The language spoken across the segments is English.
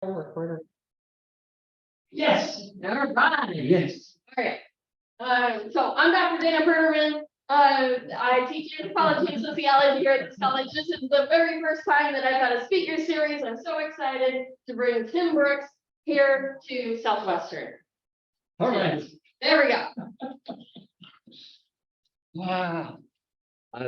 Recorder. Yes. All right. Yes. Okay. So I'm Dr. Dana Berman. I teach anthropology and sociology here at this college. This is the very first time that I've got a speaker series. I'm so excited to bring Tim Brookes here to Southwestern. All right. There we go. Wow.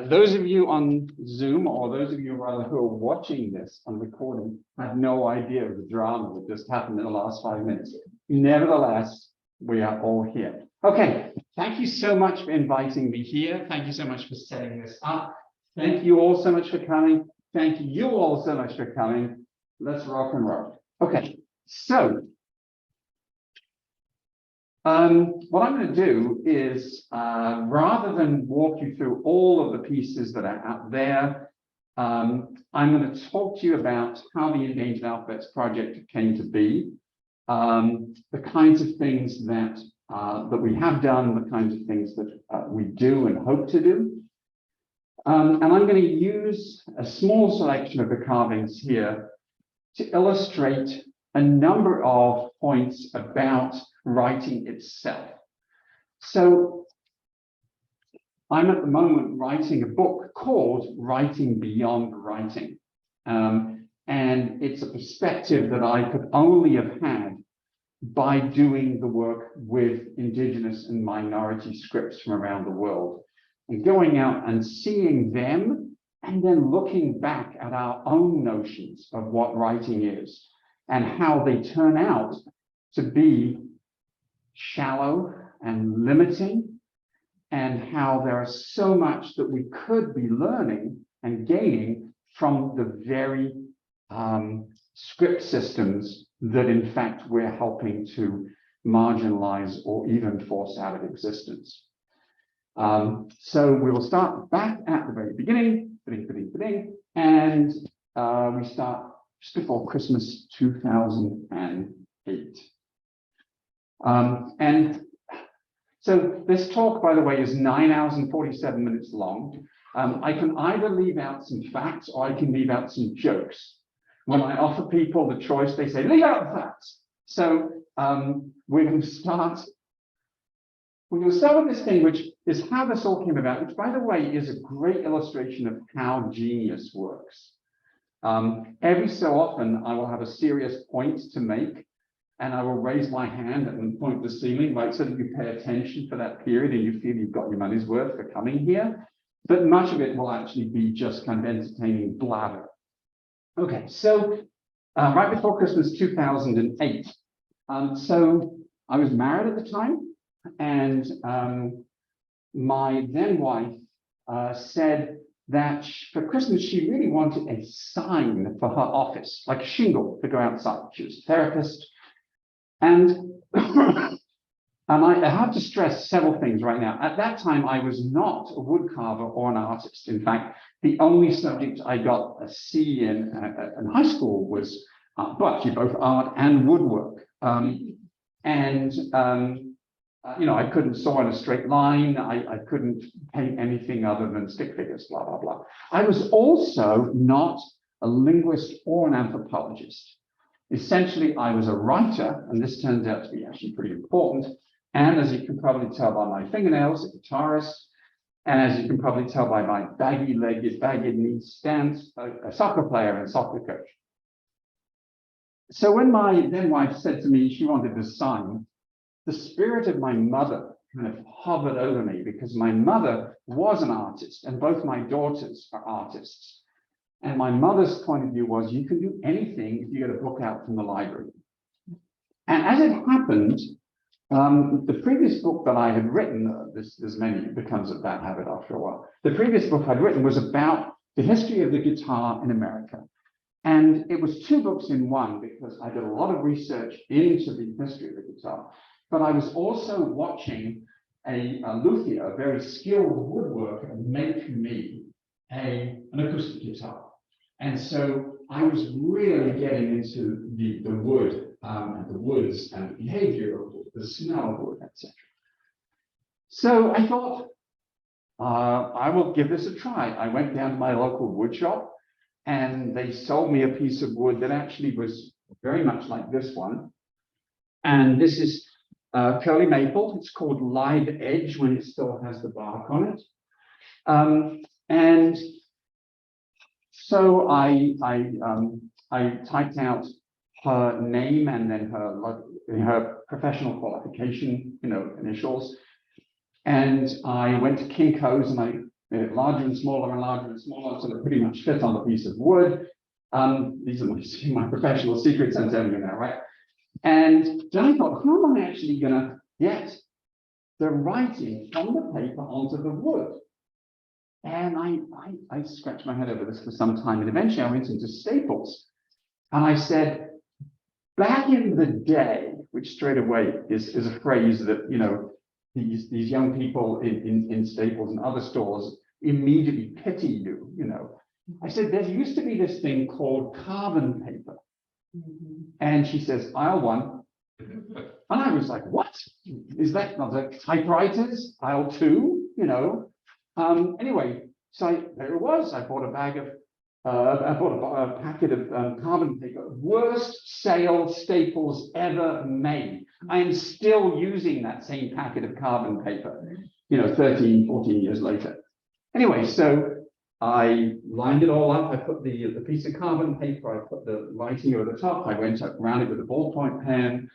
Those of you on Zoom, or those of you rather who are watching this on recording, have no idea of the drama that just happened in the last 5 minutes. Nevertheless, we are all here. Okay, thank you so much for inviting me here. Thank you so much for setting this up. Thank you all so much for coming. Thank you all so much for coming. Let's rock and roll. Okay, so what I'm going to do is, rather than walk you through all of the pieces that are out there, I'm going to talk to you about how the Endangered Alphabets Project came to be, the kinds of things that we have done, the kinds of things that we do and hope to do. And I'm going to use a small selection of the carvings here to illustrate a number of points about writing itself. So I'm at the moment writing a book called Writing Beyond Writing. And it's a perspective that I could only have had by doing the work with indigenous and minority scripts from around the world and going out and seeing them and then looking back at our own notions of what writing is and how they turn out to be shallow and limiting, and how there is so much that we could be learning and gaining from the very script systems that in fact we're helping to marginalize or even force out of existence. So we will start back at the very beginning, and we start just before Christmas 2008. And so this talk, by the way, is 9 hours and 47 minutes long. I can either leave out some facts or I can leave out some jokes. When I offer people the choice, they say, leave out the facts. So we're going to start with this thing, which is how this all came about, which, by the way, is a great illustration of how genius works. Every so often, I will have a serious point to make, and I will raise my hand and point to the ceiling, right, so that you pay attention for that period and you feel you've got your money's worth for coming here. But much of it will actually be just kind of entertaining blather. Okay, so right before Christmas 2008. So I was married at the time, and my then wife said that for Christmas, she really wanted a sign for her office, like a shingle to go outside. She was a therapist. And, I have to stress several things right now. At that time, I was not a woodcarver or an artist. In fact, the only subject I got a C in high school was actually both art and woodwork. You know, I couldn't saw in a straight line. I couldn't paint anything other than stick figures, blah, blah, blah. I was also not a linguist or an anthropologist. Essentially, I was a writer, and this turns out to be actually pretty important. And as you can probably tell by my fingernails, a guitarist. And as you can probably tell by my baggy-legged, baggy-knee stance, a soccer player and soccer coach. So when my then wife said to me she wanted this sign, the spirit of my mother kind of hovered over me, because my mother was an artist, and both my daughters are artists. And my mother's point of view was, you can do anything if you get a book out from the library. And as it happened, the previous book that I had written, there's many, it becomes a bad habit after a while. The previous book I'd written was about the history of the guitar in America. And it was 2 books in one, because I did a lot of research into the history of the guitar. But I was also watching a luthier, a very skilled woodworker, make me an acoustic guitar. And so I was really getting into the wood and the woods and the behavior of wood, the smell of wood, etc. So I thought, I will give this a try. I went down to my local wood shop, and they sold me a piece of wood that actually was very much like this one. And this is curly maple. It's called live edge when it still has the bark on it. And so I typed out her name and then her professional qualification, initials. And I went to Kinko's and I made it larger and smaller and larger and smaller, so they pretty much fit on the piece of wood. These are my professional secrets I'm telling you now, right? And then I thought, how am I actually going to get the writing from the paper onto the wood? And I scratched my head over this for some time, and eventually I went into Staples, and I said, back in the day, which straight away is a phrase that these young people in Staples and other stores immediately pity you. I said, there used to be this thing called carbon paper. And she says, aisle 1. And I was like, what? Is that not the typewriters? Aisle 2, Anyway, so there it was. I bought a packet of carbon paper. Worst sale Staples ever made. I am still using that same packet of carbon paper, 13, 14 years later. Anyway, so I lined it all up. I put the piece of carbon paper, I put the writing over the top. I went around it with a ballpoint pen.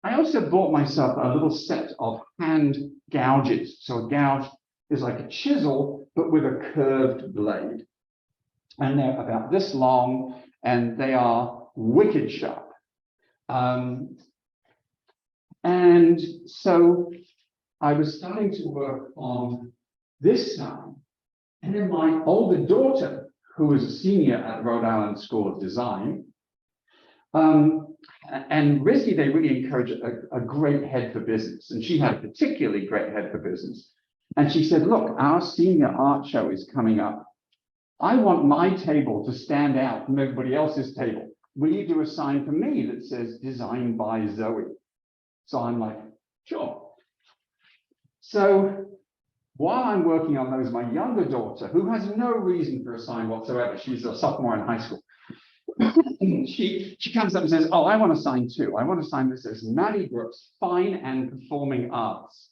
I also bought myself a little set of hand gouges. So a gouge is like a chisel, but with a curved blade. And they're about this long, and they are wicked sharp. And so I was starting to work on this side. And then my older daughter, who was a senior at Rhode Island School of Design, and RISD, they really encourage a great head for business. And she had a particularly great head for business. And she said, look, our senior art show is coming up. I want my table to stand out from everybody else's table. Will you do a sign for me that says designed by Zoe? So I'm like, sure. So while I'm working on those, my younger daughter, who has no reason for a sign whatsoever, she's a sophomore in high school, she comes up and says, oh, I want a sign too. I want a sign that says Maddie Brooks, Fine and Performing Arts.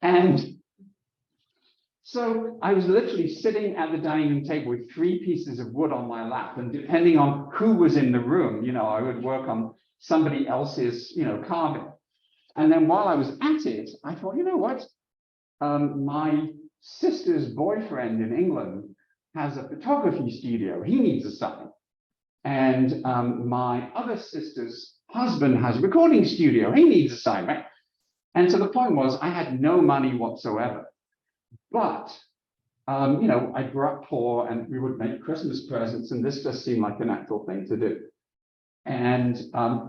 And so I was literally sitting at the dining room table with 3 pieces of wood on my lap, and depending on who was in the room, I would work on somebody else's, carving. And then while I was at it, I thought, you know what? My sister's boyfriend in England has a photography studio. He needs a sign. And my other sister's husband has a recording studio. He needs a sign, right? And so the point was, I had no money whatsoever. But, I grew up poor and we would make Christmas presents, and this just seemed like a natural thing to do. And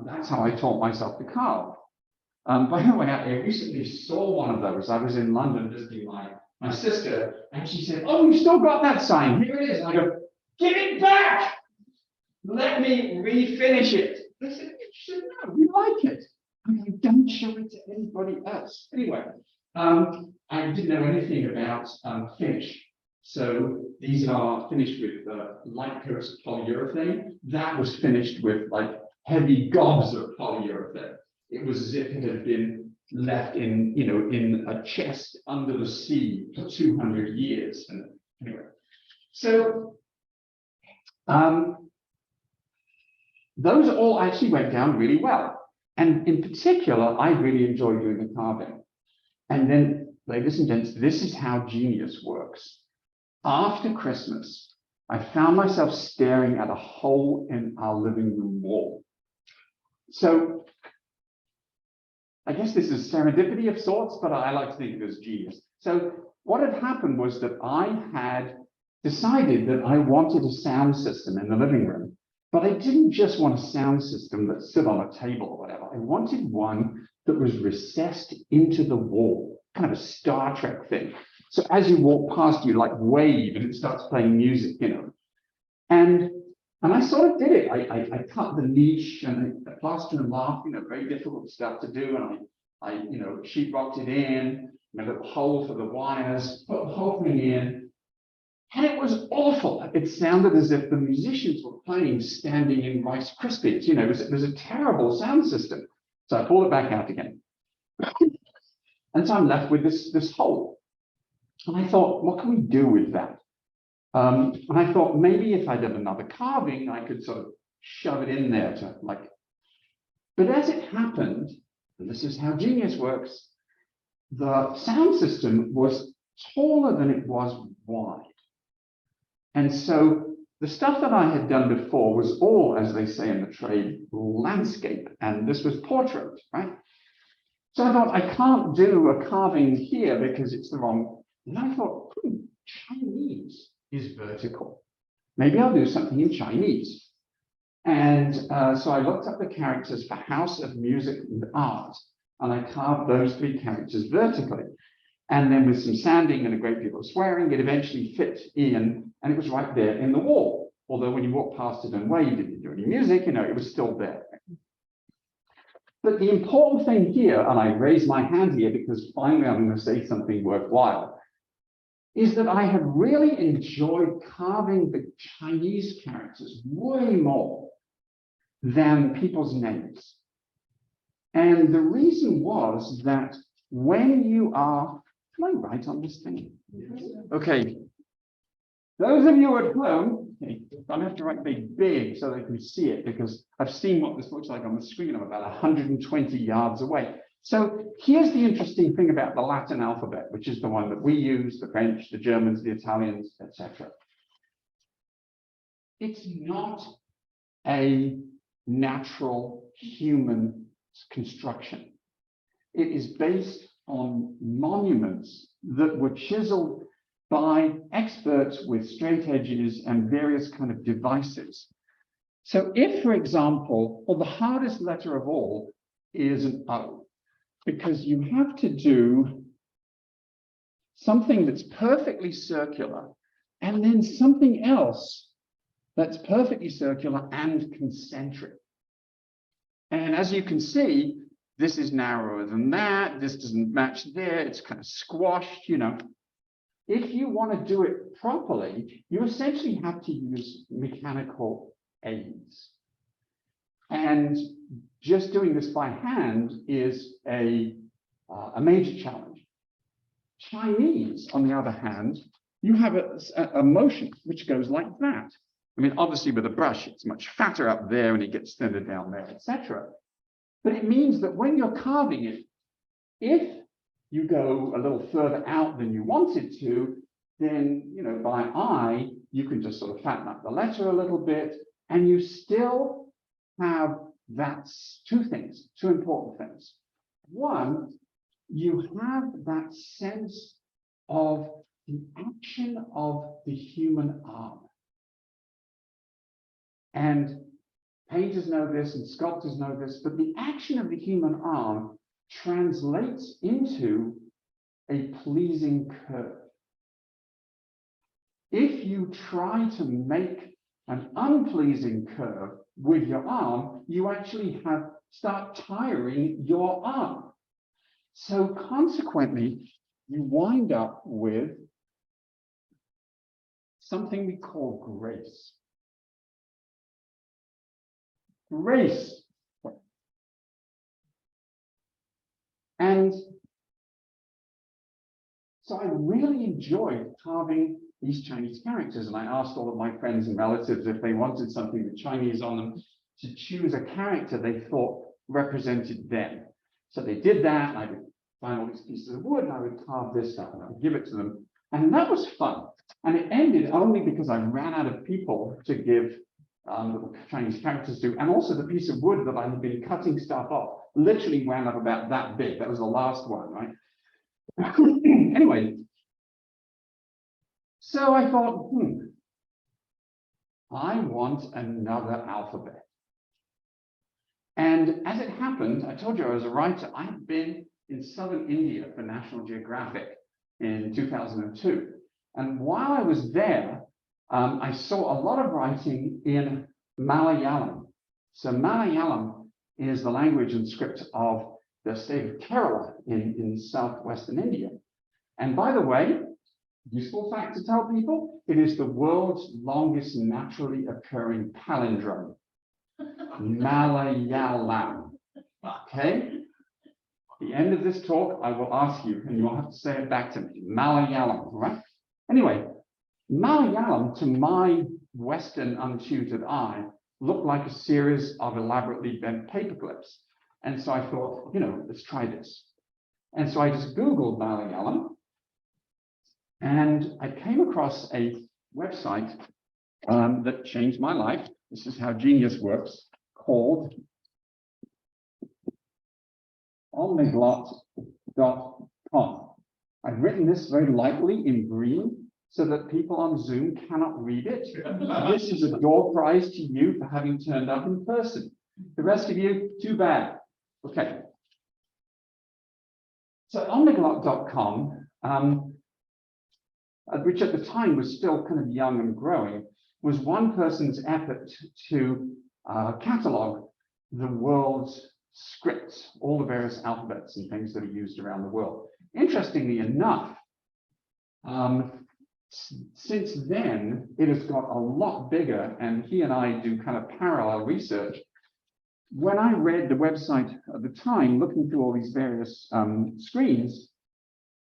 that's how I taught myself to carve. By the way, I recently saw one of those. I was in London visiting my sister, and she said, oh, you still got that sign. Here it is. And I go, give it back. Let me refinish it. They said, no, we like it. I mean, don't show it to anybody else. Anyway, I didn't know anything about finish. So these are finished with light coats of polyurethane. That was finished with like heavy gobs of polyurethane. It was as if it had been left in, in a chest under the sea for 200 years. And anyway, so those all actually went down really well. And in particular, I really enjoyed doing the carving. And then, ladies and gents, this is how genius works. After Christmas, I found myself staring at a hole in our living room wall. So I guess this is serendipity of sorts, but I like to think of it as genius. So what had happened was that I had decided that I wanted a sound system in the living room, but I didn't just want a sound system that stood on a table or whatever. I wanted one that was recessed into the wall, kind of a Star Trek thing. So as you walk past, you like wave and it starts playing music, And I sort of did it. I cut the niche and I plaster and lath, very difficult stuff to do. And I sheetrocked it in, made a little hole for the wires, put the whole thing in. And it was awful. It sounded as if the musicians were playing standing in Rice Krispies. You know, it was a terrible sound system. So I pulled it back out again. And so I'm left with this hole. And I thought, what can we do with that? And I thought maybe if I did another carving, I could sort of shove it in there to like. But as it happened, and this is how genius works, the sound system was taller than it was wide. And so the stuff that I had done before was all, as they say in the trade, landscape. And this was portrait, right? So I thought, I can't do a carving here because it's the wrong. And I thought, Chinese is vertical. Maybe I'll do something in Chinese. And so I looked up the characters for House of Music and Art, and I carved those 3 characters vertically. And then with some sanding and a great deal of swearing, it eventually fit in, and it was right there in the wall. Although when you walked past it and waved, it didn't do any music, you know, it was still there. But the important thing here, and I raise my hand here because finally I'm going to say something worthwhile, is that I have really enjoyed carving the Chinese characters way more than people's names. And the reason was that when you are, can I write on this thing? Okay. Those of you at home, okay, I have to write big so they can see it because I've seen what this looks like on the screen. I'm about 120 yards away. So here's the interesting thing about the Latin alphabet, which is the one that we use, the French, the Germans, the Italians, etc. It's not a natural human construction. It is based on monuments that were chiseled by experts with straight edges and various kind of devices. So if, for example, well, the hardest letter of all is an O, because you have to do something that's perfectly circular and then something else that's perfectly circular and concentric. And as you can see, this is narrower than that. This doesn't match there. It's kind of squashed, you know. If you want to do it properly, you essentially have to use mechanical aids. And just doing this by hand is a major challenge. Chinese, on the other hand, you have a motion which goes like that. I mean, obviously with a brush, it's much fatter up there and it gets thinner down there, etc. But it means that when you're carving it, if you go a little further out than you wanted to, then, you know, by eye, you can just sort of fatten up the letter a little bit, and you still have two important things. One, you have that sense of the action of the human arm. And painters know this and sculptors know this, but the action of the human arm translates into a pleasing curve. If you try to make an unpleasing curve with your arm, you actually start tiring your arm. So consequently, you wind up with something we call grace. Grace. And so I really enjoyed carving these Chinese characters, and I asked all of my friends and relatives if they wanted something with Chinese on them to choose a character they thought represented them. So they did that, and I would find all these pieces of wood, and I would carve this stuff, and I would give it to them. And that was fun. And it ended only because I ran out of people to give little Chinese characters to, and also the piece of wood that I had been cutting stuff off literally wound up about that big. That was the last one, right? Anyway, so I thought, I want another alphabet. And as it happened, I told you I was a writer. I had been in southern India for National Geographic in 2002. And while I was there, I saw a lot of writing in Malayalam. So Malayalam is the language and script of the state of Kerala in southwestern India. And by the way, useful fact to tell people, It is the world's longest naturally occurring palindrome. Malayalam. Okay? At the end of this talk, I will ask you, and you'll have to say it back to me. Malayalam, all right? Anyway, Malayalam, to my Western untutored eye, looked like a series of elaborately bent paper clips. And so I thought, let's try this. And so I just Googled Malayalam, and I came across a website that changed my life. This is how genius works, called omniglot.com. I've written this very lightly in green so that people on Zoom cannot read it. This is a door prize to you for having turned up in person. The rest of you, too bad. Okay. So omniglot.com, which at the time was still kind of young and growing, was one person's effort to catalog the world's scripts, all the various alphabets and things that are used around the world. Interestingly enough, since then, it has got a lot bigger, and he and I do kind of parallel research. When I read the website at the time, looking through all these various screens,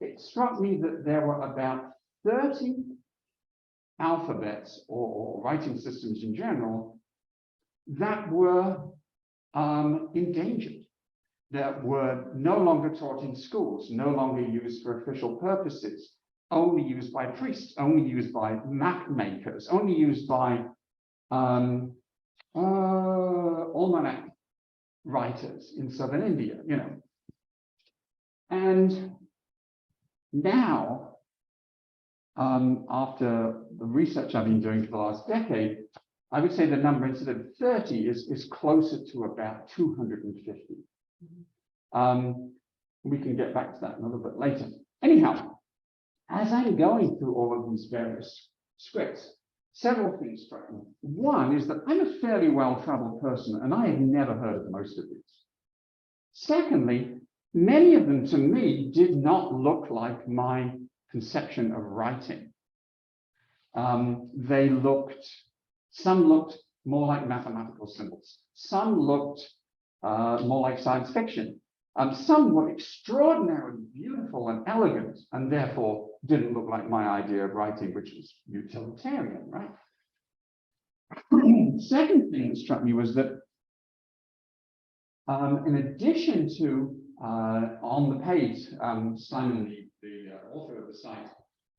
it struck me that there were about 30 alphabets or writing systems in general that were endangered, that were no longer taught in schools, no longer used for official purposes, only used by priests, only used by map makers, only used by almanac writers in southern India, And now, after the research I've been doing for the last decade, I would say the number, instead of 30, is closer to about 250. We can get back to that a little bit later. Anyhow, as I'm going through all of these various scripts, several things struck me. One is that I'm a fairly well-traveled person, and I have never heard of most of these. Secondly, many of them to me did not look like my conception of writing. Some looked more like mathematical symbols. Some looked more like science fiction. Some were extraordinarily beautiful and elegant, and therefore didn't look like my idea of writing, which was utilitarian, right? Second thing that struck me was that in addition to on the page, Simon, the author of the site,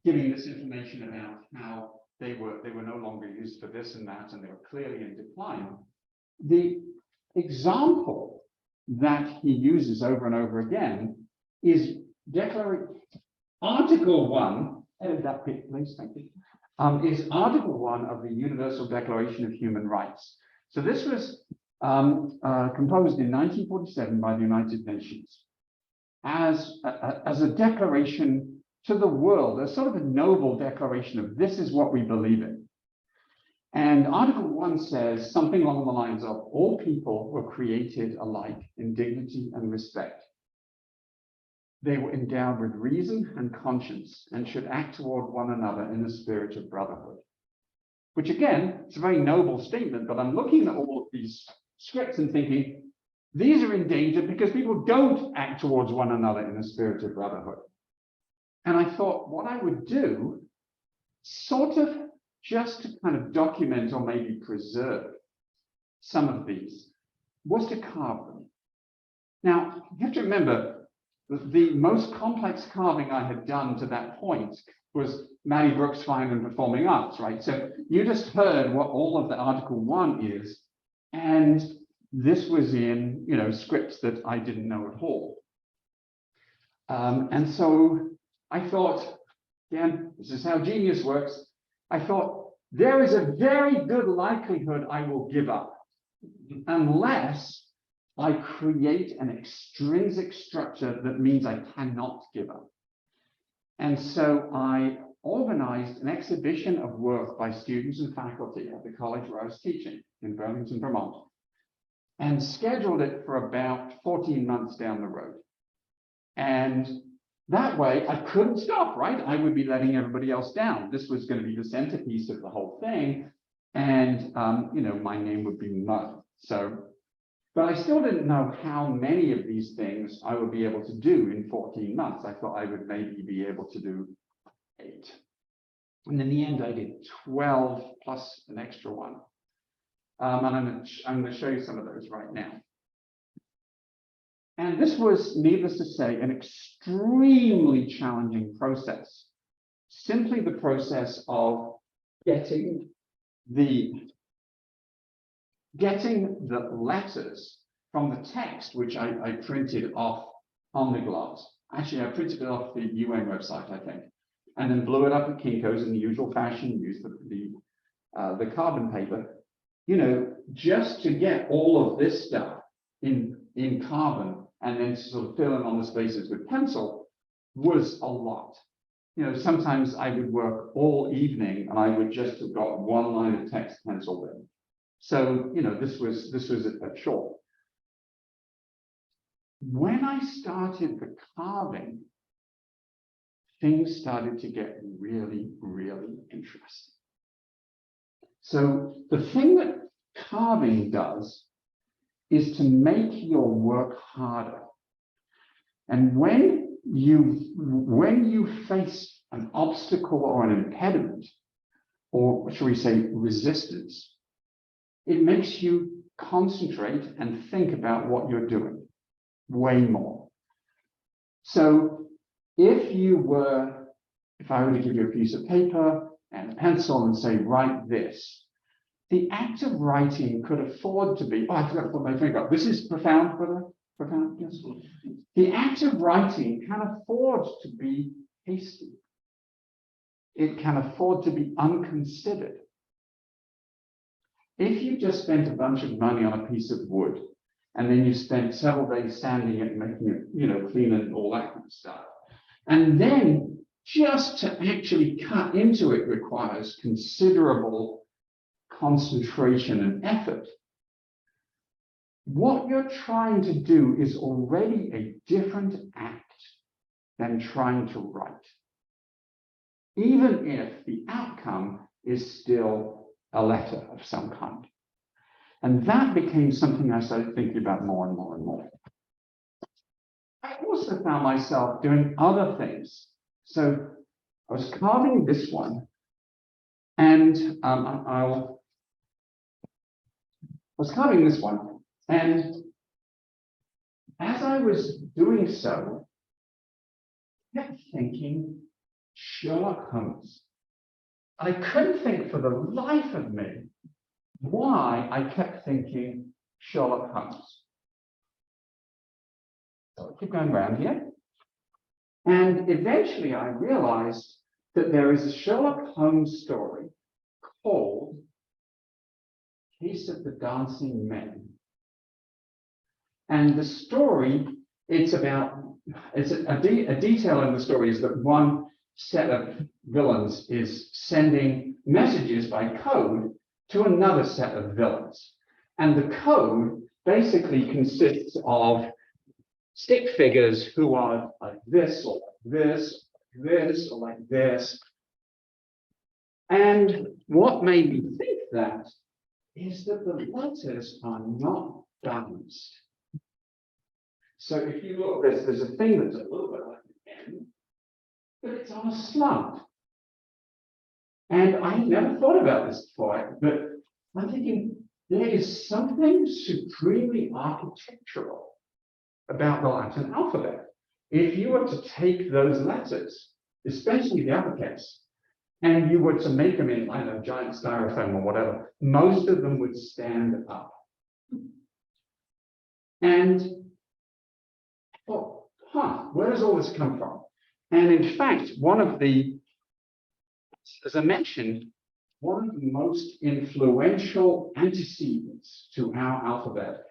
giving this information about how they were no longer used for this and that, and they were clearly in decline. The example that he uses over and over again is Article 1, edit that bit, please, thank you, is Article 1 of the Universal Declaration of Human Rights. So this was composed in 1947 by the United Nations as a declaration to the world, a sort of a noble declaration of this is what we believe in. And Article 1 says something along the lines of all people were created alike in dignity and respect. They were endowed with reason and conscience and should act toward one another in the spirit of brotherhood. Which again, it's a very noble statement, but I'm looking at all of these scripts and thinking, these are endangered because people don't act towards one another in the spirit of brotherhood. And I thought what I would do, sort of just to kind of document or maybe preserve some of these, was to carve them. Now, you have to remember that the most complex carving I had done to that point was Maddie Brooks' Fine and Performing Arts, right? So you just heard what all of the Article 1 is, and this was in, scripts that I didn't know at all. And so I thought, again, this is how genius works. I thought, there is a very good likelihood I will give up unless I create an extrinsic structure that means I cannot give up. And so I organized an exhibition of work by students and faculty at the college where I was teaching in Burlington, Vermont, and scheduled it for about 14 months down the road. And that way I couldn't stop, right? I would be letting everybody else down. This was going to be the centerpiece of the whole thing. And, you know, my name would be mud. So, but I still didn't know how many of these things I would be able to do in 14 months. I thought I would maybe be able to do 8. And in the end, I did 12 plus an extra one. And I'm going to show you some of those right now. And this was, needless to say, an extremely challenging process. Simply the process of getting the letters from the text, which I printed off on the glass. Actually, I printed it off the UN website, I think, and then blew it up at Kinko's in the usual fashion, used the carbon paper, you know, just to get all of this stuff in carbon and then sort of fill in on the spaces with pencil was a lot. You know, sometimes I would work all evening and I would just have got one line of text penciled in. So, you know, this was a chore. When I started the carving, things started to get really, really interesting. So the thing that carving does is to make your work harder. And when you face an obstacle or an impediment, or shall we say resistance, it makes you concentrate and think about what you're doing way more. So if I were to give you a piece of paper and a pencil and say, write this, the act of writing could afford to be, oh, I forgot to put my finger up. This is profound, brother. Profound, yes. The act of writing can afford to be hasty. It can afford to be unconsidered. If you just spent a bunch of money on a piece of wood, and then you spent several days sanding it and making it, you know, clean and all that kind of stuff, and then just to actually cut into it requires considerable concentration and effort. What you're trying to do is already a different act than trying to write, even if the outcome is still a letter of some kind. And that became something I started thinking about more and more and more. I also found myself doing other things. So I was carving this one, and I was carving this one, and as I was doing so, I kept thinking Sherlock Holmes. I couldn't think for the life of me why I kept thinking Sherlock Holmes. So I keep going around here. And eventually I realized that there is a Sherlock Holmes story called Case of the Dancing Men. And the story, a detail in the story is that one set of villains is sending messages by code to another set of villains. And the code basically consists of stick figures who are like this, or like this, like this, or like this. And what made me think that is that the letters are not balanced. So if you look, there's a thing that's a little bit like an N, but it's on a slant. And I never thought about this before, but I'm thinking there is something supremely architectural about the Latin alphabet. If you were to take those letters, especially the uppercase, and you were to make them in, I don't know, giant styrofoam or whatever, most of them would stand up. And where does all this come from? And in fact, as I mentioned, one of the most influential antecedents to our alphabet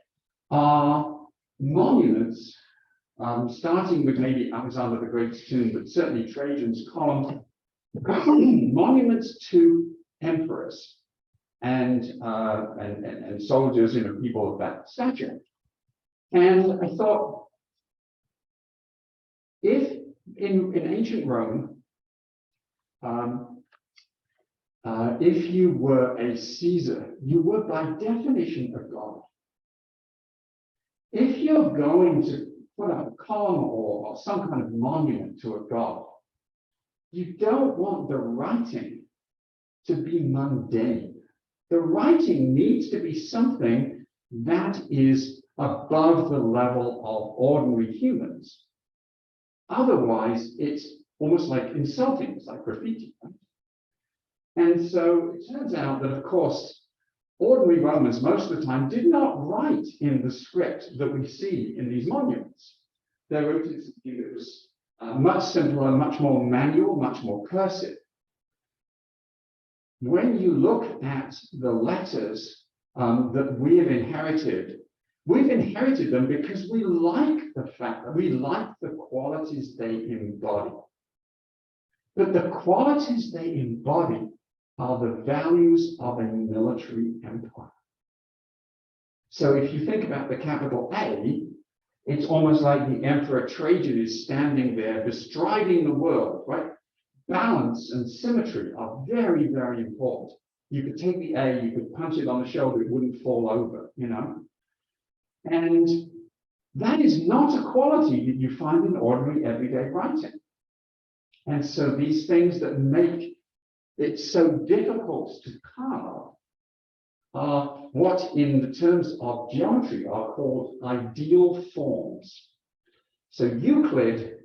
are monuments, starting with maybe Alexander the Great's tomb, but certainly Trajan's column, monuments to emperors and soldiers, you know, people of that stature. And I thought, if in ancient Rome, if you were a Caesar, you were by definition a god. If you're going to put up a column or some kind of monument to a god, you don't want the writing to be mundane. The writing needs to be something that is above the level of ordinary humans. Otherwise, it's almost like insulting, it's like graffiti. Right? And so it turns out that, of course, ordinary Romans most of the time did not write in the script that we see in these monuments. They wrote in something that was much simpler, much more manual, much more cursive. When you look at the letters that we have inherited, we've inherited them because we like the fact that we like the qualities they embody. But the qualities they embody are the values of a military empire. So if you think about the capital A, it's almost like the Emperor Trajan is standing there bestriding the world, right? Balance and symmetry are very, very important. You could take the A, you could punch it on the shoulder, it wouldn't fall over, you know? And that is not a quality that you find in ordinary everyday writing. And so these things that make it so difficult to carve are what in the terms of geometry are called ideal forms. So Euclid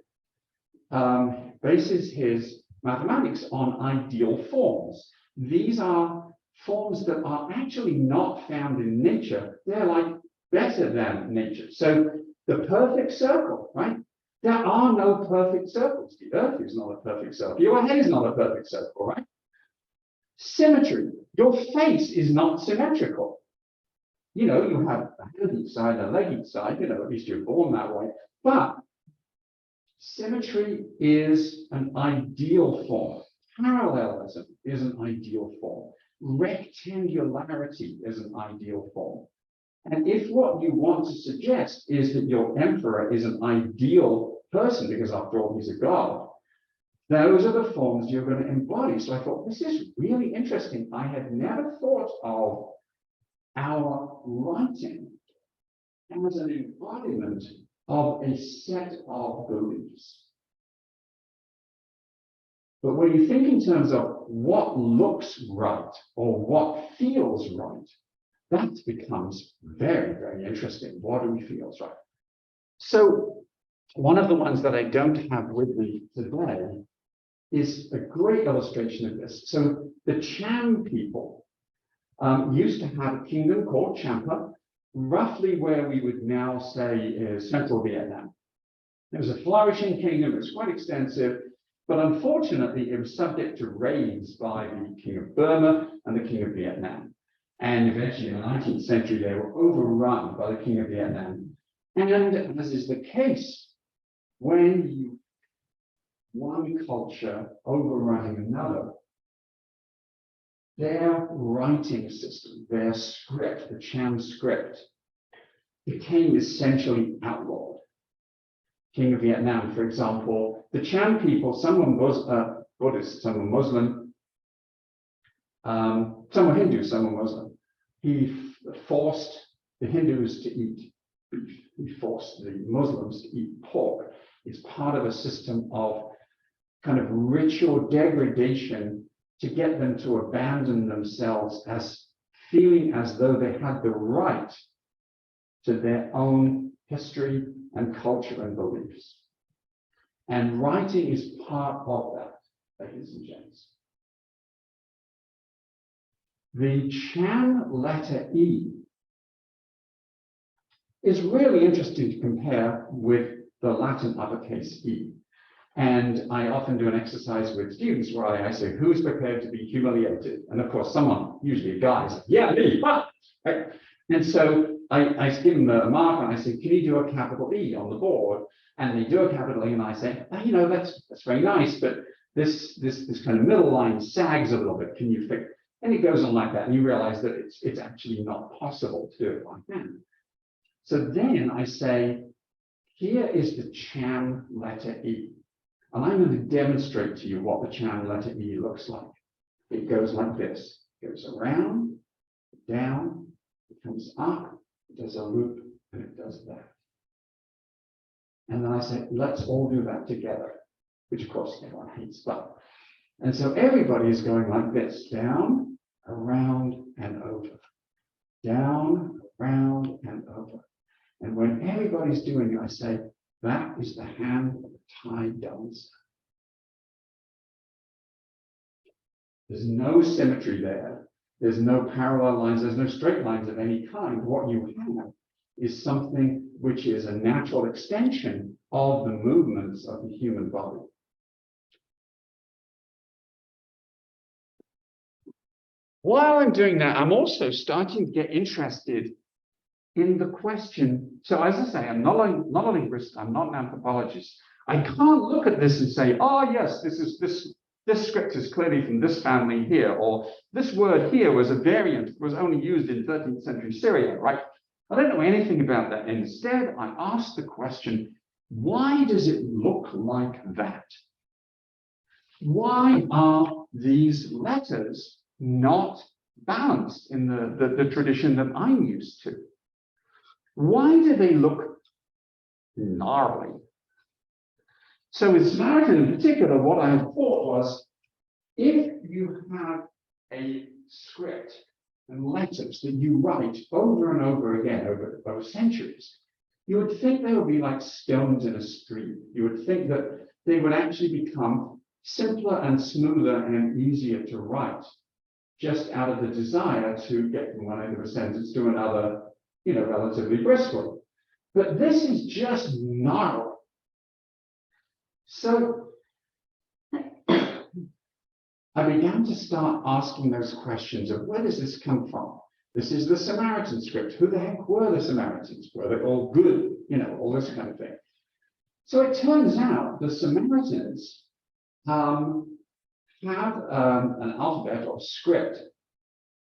bases his mathematics on ideal forms. These are forms that are actually not found in nature. They're like better than nature. So the perfect circle, right? There are no perfect circles. The earth is not a perfect circle. Your head is not a perfect circle, right? Symmetry. Your face is not symmetrical. You know, you have a hand each side, a leg each side, you know, at least you're born that way. But symmetry is an ideal form. Parallelism is an ideal form. Rectangularity is an ideal form. And if what you want to suggest is that your emperor is an ideal person, because after all, he's a god, those are the forms you're going to embody. So I thought, this is really interesting. I had never thought of our writing as an embodiment of a set of beliefs. But when you think in terms of what looks right or what feels right, that becomes very, very interesting. What do we feel right? So one of the ones that I don't have with me today is a great illustration of this. So the Cham people used to have a kingdom called Champa, roughly where we would now say is central Vietnam. It was a flourishing kingdom, it was quite extensive, but unfortunately it was subject to raids by the King of Burma and the King of Vietnam. And eventually in the 19th century, they were overrun by the King of Vietnam. And as is the case, when you one culture overrunning another, their writing system, their script, the Cham script, became essentially outlawed. King of Vietnam, for example, the Cham people, some were Buddhist, some were Muslim, some were Hindu, some were Muslim. He forced the Hindus to eat beef. He forced the Muslims to eat pork. It's part of a system of kind of ritual degradation to get them to abandon themselves as feeling as though they had the right to their own history and culture and beliefs. And writing is part of that, ladies and gents. The Cham letter E is really interesting to compare with the Latin uppercase E. And I often do an exercise with students where I say, who's prepared to be humiliated? And of course, someone, usually a guy, says, yeah, me. Right? And so I give them a mark and I say, can you do a capital E on the board? And they do a capital E and I say, oh, you know, that's very nice, but this kind of middle line sags a little bit. Can you fix it? And it goes on like that. And you realize that it's actually not possible to do it like that. So then I say, here is the Cham letter E. And I'm going to demonstrate to you what the channel letter E looks like. It goes like this. It goes around, down, it comes up, it does a loop, and it does that. And then I say, let's all do that together, which of course everyone hates, but. And so everybody is going like this, down, around, and over. Down, around, and over. And when everybody's doing it, I say, that is the hand of a Thai dancer. There's no symmetry there. There's no parallel lines. There's no straight lines of any kind. What you have is something which is a natural extension of the movements of the human body. While I'm doing that, I'm also starting to get interested in the question. So as I say, I'm not a linguist, I'm not an anthropologist. I can't look at this and say, oh yes, this script is clearly from this family here, or this word here was a variant, was only used in 13th century Syria, right? I don't know anything about that. Instead, I ask the question, why does it look like that? Why are these letters not balanced in the tradition that I'm used to? Why do they look gnarly? So with Samaritan in particular, what I thought was, if you have a script and letters that you write over and over again over centuries, you would think they would be like stones in a stream. You would think that they would actually become simpler and smoother and easier to write, just out of the desire to get from one end of a sentence to another, relatively briskly. But this is just gnarly. So I began to start asking those questions of, where does this come from? This is the Samaritan script. Who the heck were the Samaritans? Were they all good? All this kind of thing. So it turns out the Samaritans have an alphabet or script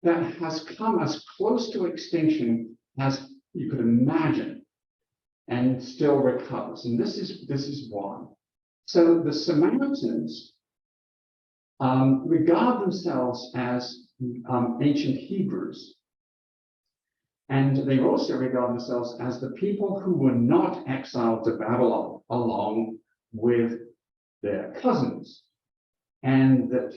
that has come as close to extinction as you could imagine, and still recovers. And this is why. So the Samaritans regard themselves as ancient Hebrews. And they also regard themselves as the people who were not exiled to Babylon along with their cousins. And that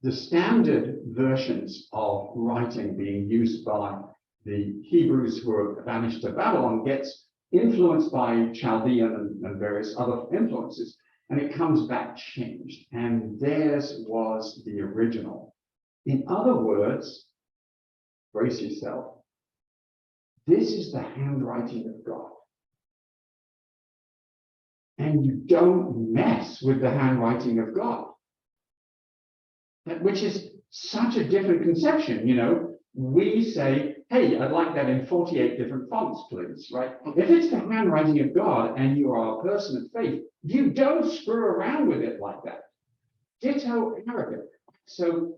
the standard versions of writing being used by the Hebrews who were banished to Babylon gets influenced by Chaldean and various other influences, and it comes back changed, and theirs was the original. In other words, brace yourself, this is the handwriting of God. And you don't mess with the handwriting of God, which is such a different conception. We say, hey, I'd like that in 48 different fonts, please, right? If it's the handwriting of God and you are a person of faith, you don't screw around with it like that. Ditto Arabic. So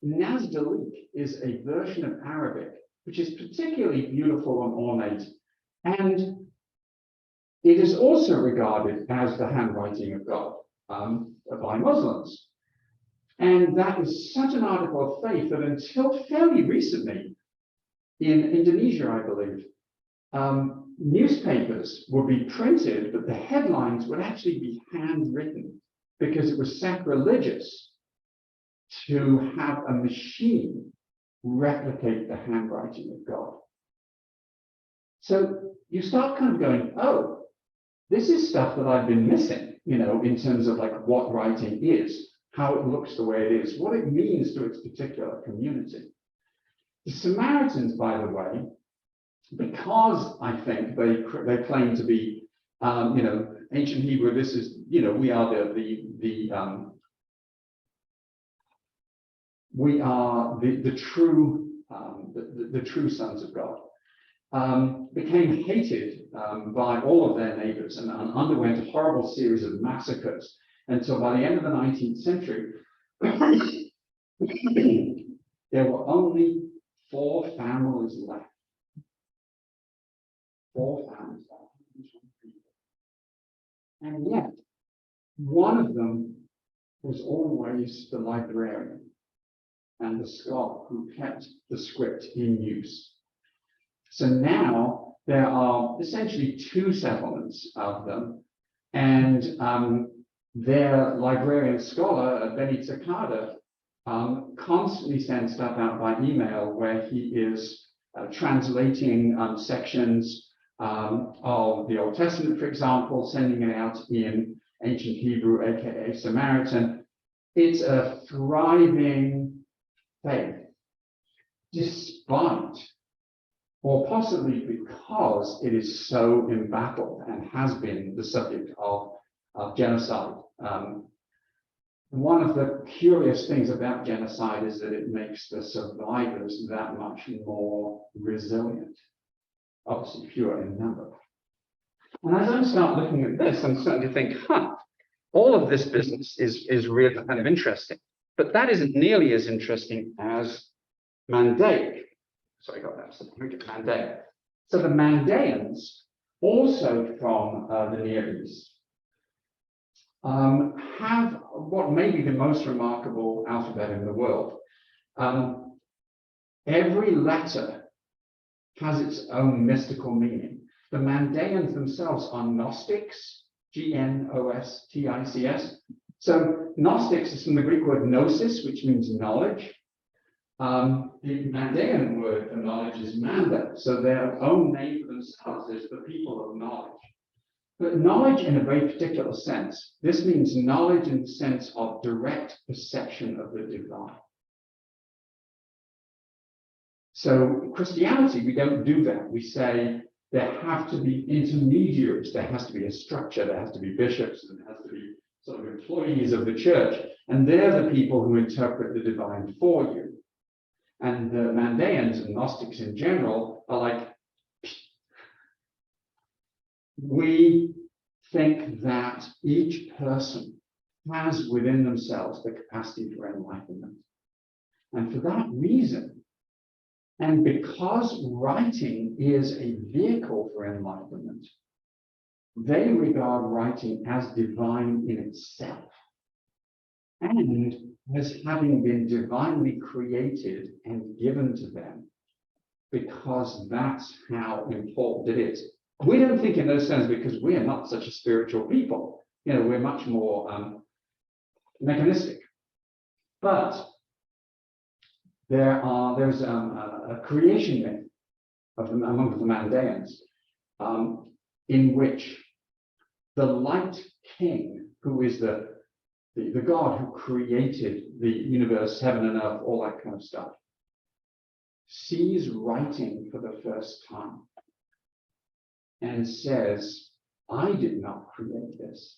Nazdalik is a version of Arabic, which is particularly beautiful and ornate. And it is also regarded as the handwriting of God by Muslims. And that is such an article of faith that until fairly recently, in Indonesia, I believe, newspapers would be printed, but the headlines would actually be handwritten because it was sacrilegious to have a machine replicate the handwriting of God. So you start kind of going, oh, this is stuff that I've been missing, in terms of like what writing is, how it looks the way it is, what it means to its particular community. The Samaritans, by the way, because I think they claim to be, ancient Hebrew. This is, we are the true sons of God. Became hated by all of their neighbors and underwent a horrible series of massacres until by the end of the 19th century, there were only 4 families left. 4 families left. And yet, one of them was always the librarian and the scholar who kept the script in use. So now there are essentially two settlements of them, and their librarian scholar, Benny Takada, constantly sends stuff out by email where he is translating sections of the Old Testament, for example, sending it out in ancient Hebrew, aka Samaritan. It's a thriving faith, despite, or possibly because it is so embattled and has been the subject of genocide. One of the curious things about genocide is that it makes the survivors that much more resilient, obviously fewer in number. And as I start looking at this, I'm starting to think, all of this business is really kind of interesting, but that isn't nearly as interesting as Mandaic. Sorry, I got that. So we get Mandaic. So the Mandaeans, also from the Near East, have what may be the most remarkable alphabet in the world. Every letter has its own mystical meaning. The Mandaeans themselves are Gnostics, Gnostics. So Gnostics is from the Greek word gnosis, which means knowledge. The Mandaean word for knowledge is Manda, so their own name for themselves is the people of knowledge. But knowledge in a very particular sense. This means knowledge in the sense of direct perception of the divine. So Christianity, we don't do that. We say there have to be intermediaries, there has to be a structure, there has to be bishops, and there has to be sort of employees of the church, and they're the people who interpret the divine for you. And the Mandaeans and Gnostics in general are like, we think that each person has within themselves the capacity for enlightenment. And for that reason, and because writing is a vehicle for enlightenment, they regard writing as divine in itself and as having been divinely created and given to them, because that's how important it is. We don't think in those terms because we are not such a spiritual people. You know, we're much more mechanistic. But there's a creation myth among the Mandaeans in which the light king, who is the God who created the universe, heaven and earth, all that kind of stuff, sees writing for the first time and says, I did not create this.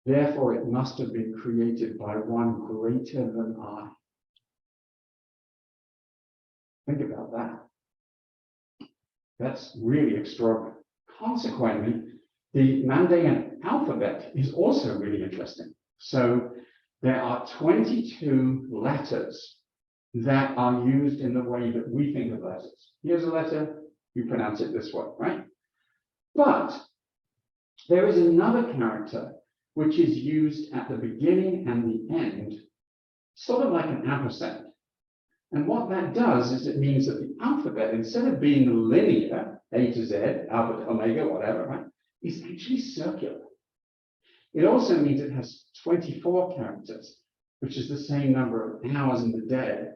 Therefore, it must have been created by one greater than I. Think about that. That's really extraordinary. Consequently, the Mandaean alphabet is also really interesting. So there are 22 letters that are used in the way that we think of letters. Here's a letter, you pronounce it this way, right? But there is another character which is used at the beginning and the end, sort of like an ampersand. And what that does is it means that the alphabet, instead of being linear, A to Z, alpha to omega, whatever, right, is actually circular. It also means it has 24 characters, which is the same number of hours in the day.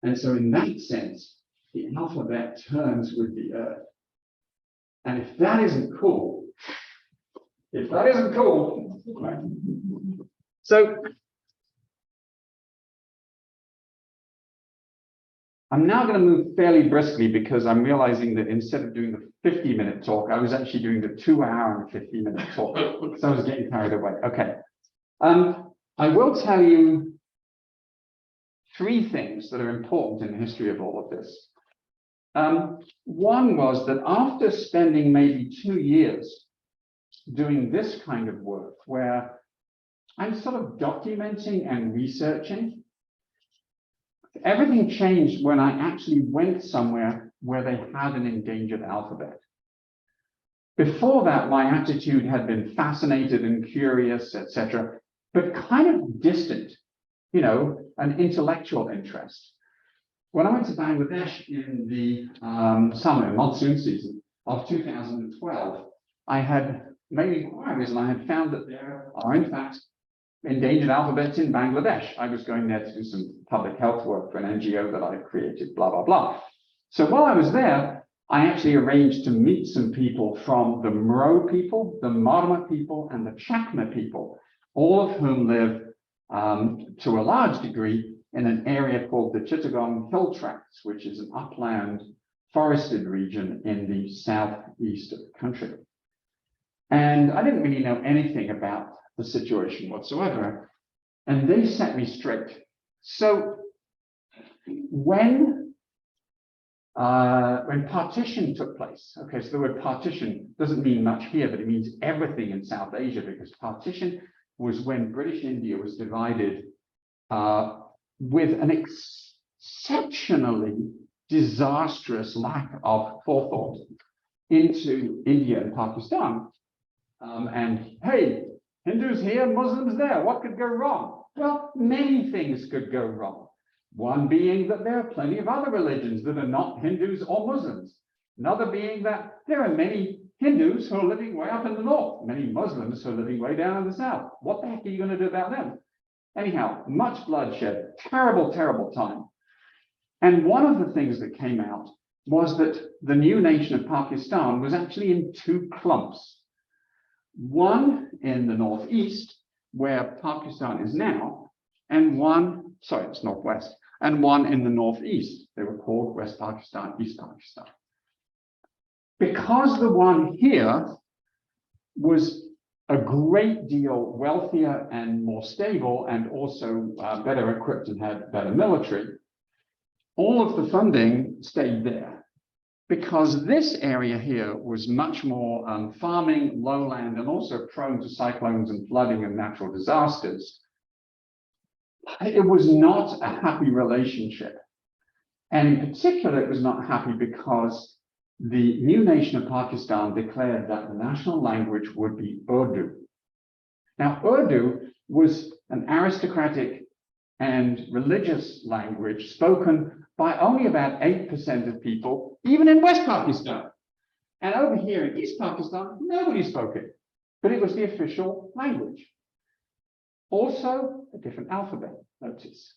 And so in that sense, the alphabet turns with the earth. And if that isn't cool, right? So I'm now going to move fairly briskly because I'm realizing that instead of doing the 50-minute talk, I was actually doing the 2-hour and 50-minute talk. So I was getting carried away. Okay. I will tell you 3 things that are important in the history of all of this. One was that after spending maybe 2 years doing this kind of work, where I'm sort of documenting and researching, everything changed when I actually went somewhere where they had an endangered alphabet. Before that, my attitude had been fascinated and curious, etc., but kind of distant, you know, an intellectual interest. When I went to Bangladesh in the summer, monsoon season of 2012, I had made inquiries and I had found that there are, in fact, endangered alphabets in Bangladesh. I was going there to do some public health work for an NGO that I created, blah, blah, blah. So while I was there, I actually arranged to meet some people from the Mro people, the Marma people, and the Chakma people, all of whom live to a large degree in an area called the Chittagong Hill Tracts, which is an upland forested region in the southeast of the country. And I didn't really know anything about the situation whatsoever. And they set me straight. So when partition took place, okay, so the word partition doesn't mean much here, but it means everything in South Asia, because partition was when British India was divided with an exceptionally disastrous lack of forethought into India and Pakistan. And hey, Hindus here, Muslims there, what could go wrong? Well, many things could go wrong. One being that there are plenty of other religions that are not Hindus or Muslims. Another being that there are many Hindus who are living way up in the north, many Muslims who are living way down in the south. What the heck are you going to do about them? Anyhow, much bloodshed, terrible, terrible time. And one of the things that came out was that the new nation of Pakistan was actually in two clumps. One in the northeast, where Pakistan is now, and one, sorry, it's northwest, and one in the northeast. They were called West Pakistan, East Pakistan. Because the one here was a great deal wealthier and more stable, and also better equipped and had better military, all of the funding stayed there. Because this area here was much more farming, lowland, and also prone to cyclones and flooding and natural disasters. It was not a happy relationship. And in particular, it was not happy because the new nation of Pakistan declared that the national language would be Urdu. Now, Urdu was an aristocratic and religious language spoken by only about 8% of people, even in West Pakistan. And over here in East Pakistan, nobody spoke it, but it was the official language. Also, a different alphabet, notice.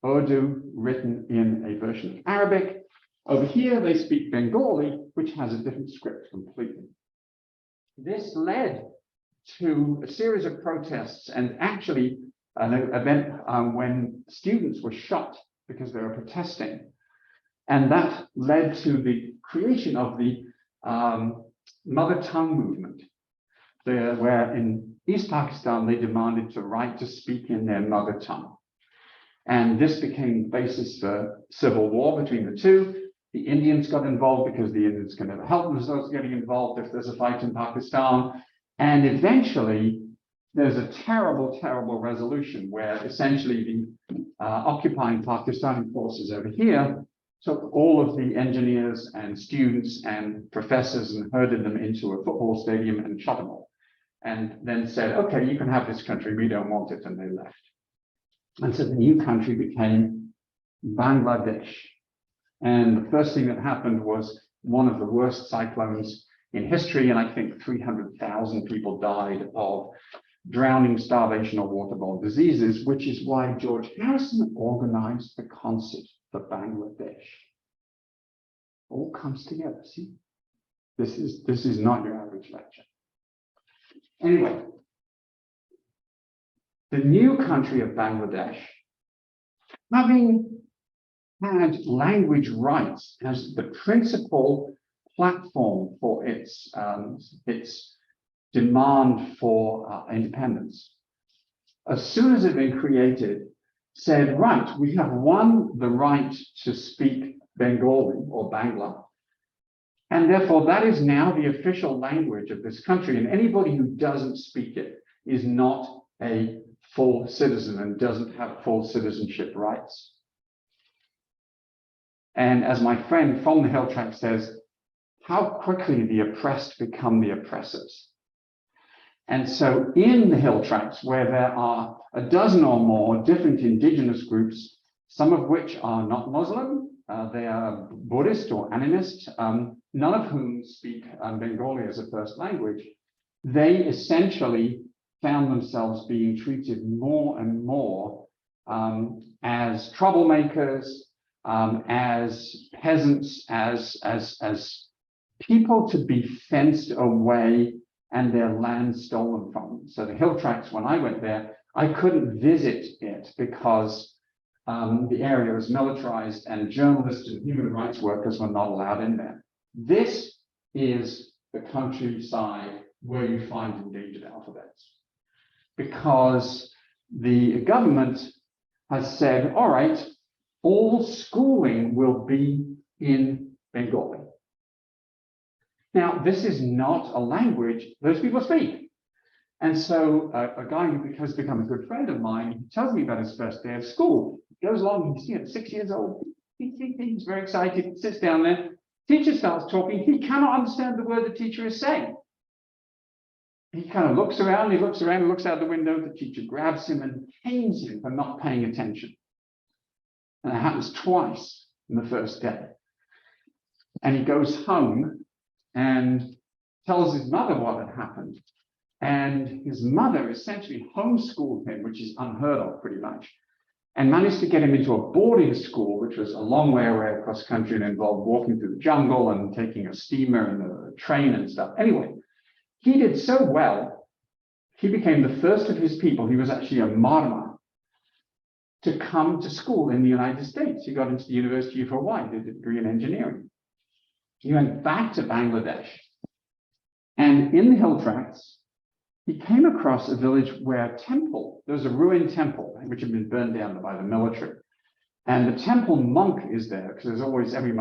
Urdu written in a version of Arabic. Over here, they speak Bengali, which has a different script completely. This led to a series of protests and actually an event when students were shot because they were protesting. And that led to the creation of the mother tongue movement, where in East Pakistan, they demanded the right to speak in their mother tongue. And this became the basis for civil war between the two. The Indians got involved because the Indians can never help themselves getting involved if there's a fight in Pakistan. And eventually, there's a terrible, terrible resolution where essentially the occupying Pakistani forces over here took all of the engineers and students and professors and herded them into a football stadium and shot them all. And then said, okay, you can have this country, we don't want it, and they left. And so the new country became Bangladesh. And the first thing that happened was one of the worst cyclones in history, and I think 300,000 people died of drowning, starvation, or waterborne diseases, which is why George Harrison organized the concert for Bangladesh. All comes together, see? This is not your average lecture. Anyway, the new country of Bangladesh, having had language rights as the principal platform for its demand for independence, as soon as it had been created, said, right, we have won the right to speak Bengali or Bangla, and therefore that is now the official language of this country, and anybody who doesn't speak it is not a full citizen and doesn't have full citizenship rights. And as my friend from the Hill Tract says, how quickly the oppressed become the oppressors. And so in the hill tracts, where there are a dozen or more different indigenous groups, some of which are not Muslim, they are Buddhist or animist, none of whom speak Bengali as a first language, they essentially found themselves being treated more and more as troublemakers, as peasants, as people to be fenced away and their land stolen from them. So the hill tracts, when I went there, I couldn't visit it because the area was militarized and journalists and human rights workers were not allowed in there. This is the countryside where you find endangered alphabets, because the government has said, all right, all schooling will be in Bengali. Now, this is not a language those people speak. And so a guy who has become a good friend of mine tells me about his first day of school. He goes along, he's 6 years old. He's very excited, sits down there. Teacher starts talking. He cannot understand the word the teacher is saying. He kind of looks around, looks out the window. The teacher grabs him and canes him for not paying attention. And it happens twice in the first day. And he goes home and tells his mother what had happened. And his mother essentially homeschooled him, which is unheard of pretty much, and managed to get him into a boarding school, which was a long way away across country and involved walking through the jungle and taking a steamer and a train and stuff. Anyway, he did so well, he became the first of his people. He was actually a Marma to come to school in the United States. He got into the University of Hawaii, did a degree in engineering. He went back to Bangladesh. And in the hill tracts, he came across a village where a temple, there was a ruined temple, which had been burned down by the military. And the temple monk is there, because there's always every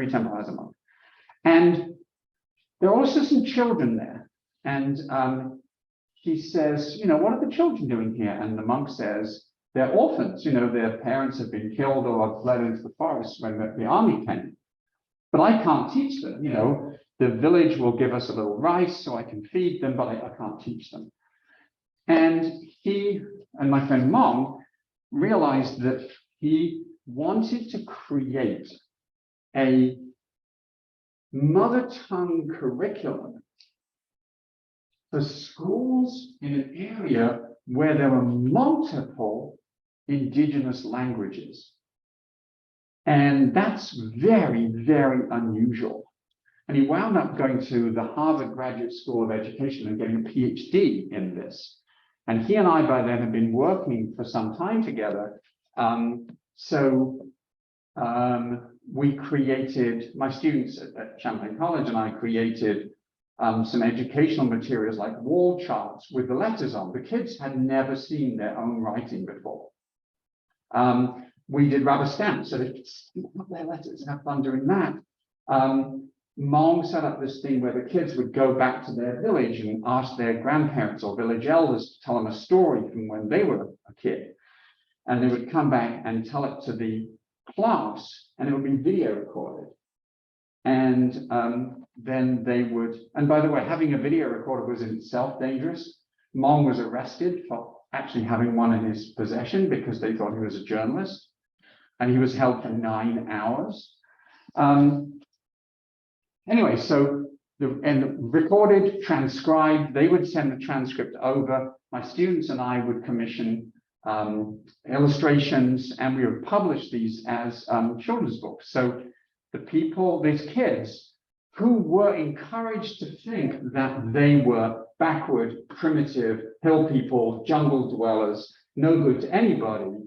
temple has a monk. And there are also some children there. And he says, what are the children doing here? And the monk says, they're orphans, their parents have been killed or fled into the forest when the army came. But I can't teach them, the village will give us a little rice so I can feed them, but I can't teach them. And he and my friend Mom realized that he wanted to create a mother tongue curriculum for schools in an area where there were multiple indigenous languages. And that's very, very unusual. And he wound up going to the Harvard Graduate School of Education and getting a PhD in this. And he and I, by then, had been working for some time together. We created, my students at Champlain College and I created some educational materials like wall charts with the letters on. The kids had never seen their own writing before. We did rubber stamps so they could stamp up their letters and have fun doing that. Mom set up this thing where the kids would go back to their village and ask their grandparents or village elders to tell them a story from when they were a kid. And they would come back and tell it to the class, and it would be video recorded. And then they would, and by the way, having a video recorder was in itself dangerous. Mom was arrested for actually having one in his possession because they thought he was a journalist, and he was held for 9 hours. Anyway, so recorded, transcribed, they would send the transcript over. My students and I would commission illustrations, and we would publish these as children's books. So the people, these kids who were encouraged to think that they were backward, primitive, hill people, jungle dwellers, no good to anybody,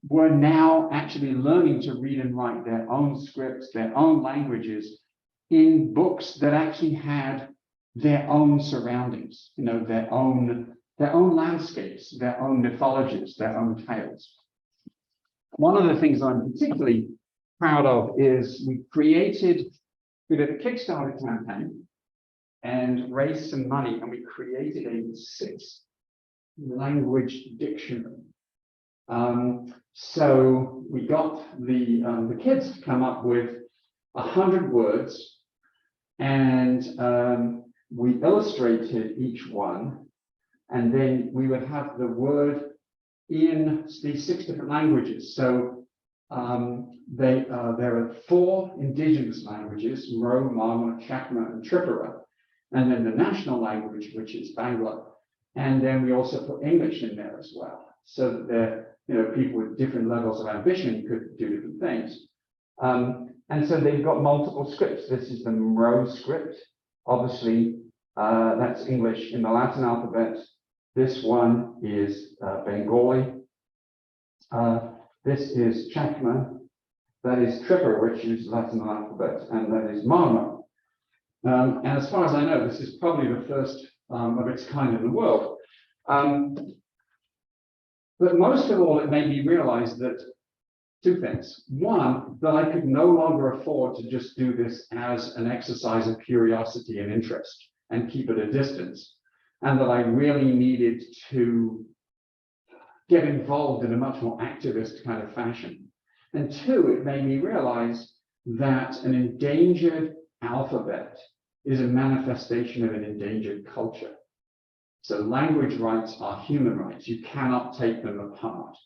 were now actually learning to read and write their own scripts, their own languages, in books that actually had their own surroundings, their own landscapes, their own mythologies, their own tales. One of the things I'm particularly proud of is we did a Kickstarter campaign and raised some money, and we created a 6-language dictionary. So we got the kids to come up with 100 words And we illustrated each one, and then we would have the word in these 6 different languages. So there are 4 indigenous languages: Mro, Marmot, Chakma, and Tripura, and then the national language, which is Bangla. And then we also put English in there as well, so that there, people with different levels of ambition could do different things. And so they've got multiple scripts. This is the Mro script. Obviously, that's English in the Latin alphabet. This one is Bengali. This is Chakma. That is Tripura, which is Latin alphabet, and that is Marmot. And as far as I know, this is probably the first of its kind in the world. But most of all, it made me realize that 2 things. One, that I could no longer afford to just do this as an exercise of curiosity and interest and keep at a distance, and that I really needed to get involved in a much more activist kind of fashion. And 2, it made me realize that an endangered alphabet is a manifestation of an endangered culture. So language rights are human rights. You cannot take them apart.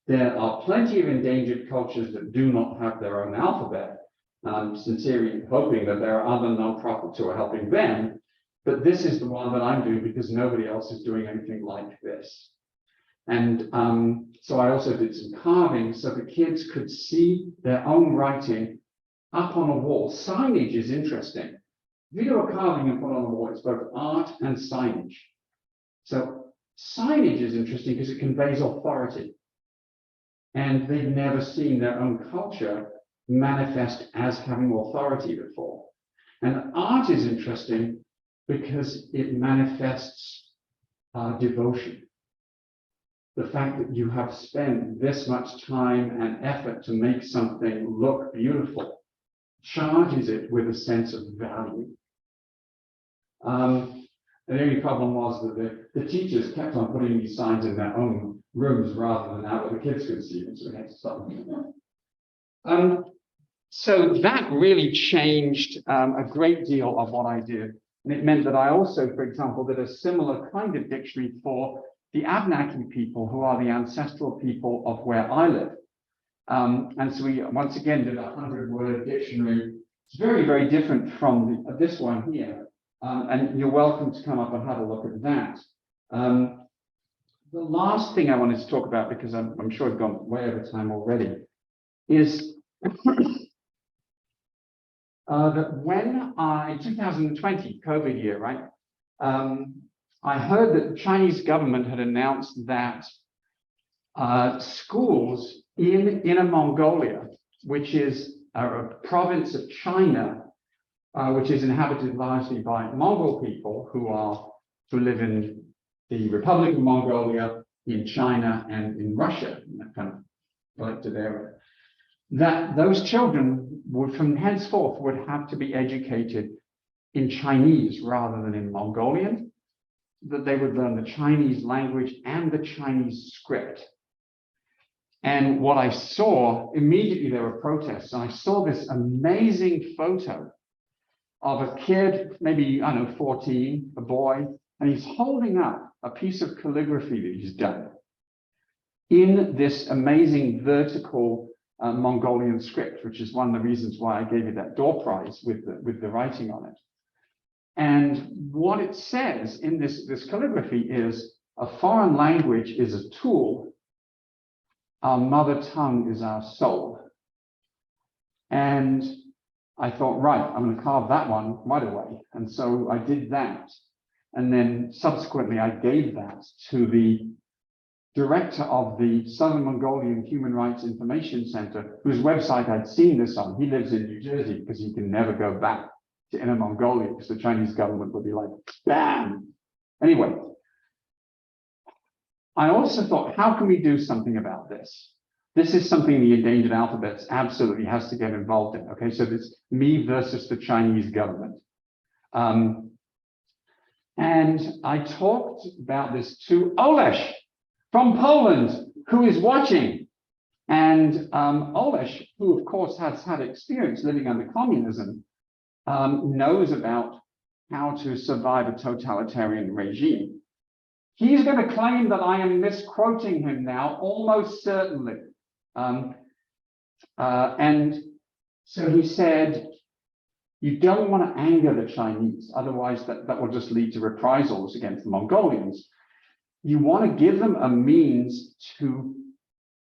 There are plenty of endangered cultures that do not have their own alphabet. I'm sincerely hoping that there are other nonprofits who are helping them, but this is the one that I'm doing because nobody else is doing anything like this. And so I also did some carving so the kids could see their own writing up on a wall. Signage is interesting. If you do a carving and put on a wall, it's both art and signage. So signage is interesting because it conveys authority. And they've never seen their own culture manifest as having authority before. And art is interesting because it manifests devotion. The fact that you have spent this much time and effort to make something look beautiful charges it with a sense of value. And the only problem was that the teachers kept on putting these signs in their own rooms rather than out where the kids could see them, so we had to stop them. So that really changed a great deal of what I did. And it meant that I also, for example, did a similar kind of dictionary for the Abenaki people, who are the ancestral people of where I live. And so we once again did a 100-word dictionary. It's very, very different from this one here. And you're welcome to come up and have a look at that. The last thing I wanted to talk about, because I'm sure I've gone way over time already, is that when in 2020, COVID year, right? I heard that the Chinese government had announced that schools in Inner Mongolia, which is a province of China, which is inhabited largely by Mongol people who live in the Republic of Mongolia, in China, and in Russia, in that kind of collected area, that those children would, from henceforth, would have to be educated in Chinese rather than in Mongolian, that they would learn the Chinese language and the Chinese script. And what I saw, immediately there were protests, and I saw this amazing photo of a kid, maybe, I don't know, 14, a boy, and he's holding up a piece of calligraphy that he's done in this amazing vertical Mongolian script, which is one of the reasons why I gave you that door prize with the writing on it. And what it says in this calligraphy is, a foreign language is a tool, our mother tongue is our soul. And I thought, right, I'm going to carve that one right away. And so I did that. And then subsequently, I gave that to the director of the Southern Mongolian Human Rights Information Center, whose website I'd seen this on. He lives in New Jersey because he can never go back to Inner Mongolia because the Chinese government would be like, bam. Anyway, I also thought, how can we do something about this? This is something the Endangered Alphabets absolutely has to get involved in. Okay, so it's me versus the Chinese government. And I talked about this to Oleś from Poland, who is watching. And Oleś, who of course has had experience living under communism, knows about how to survive a totalitarian regime. He's going to claim that I am misquoting him now, almost certainly. And so he said, you don't want to anger the Chinese, otherwise that will just lead to reprisals against the Mongolians. You want to give them a means to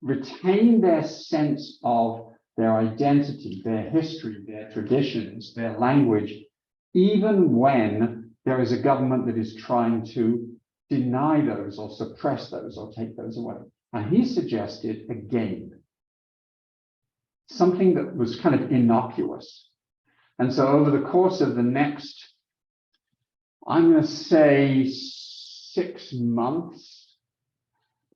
retain their sense of their identity, their history, their traditions, their language, even when there is a government that is trying to deny those or suppress those or take those away. And he suggested a game, something that was kind of innocuous. And so over the course of the next, I'm going to say 6 months,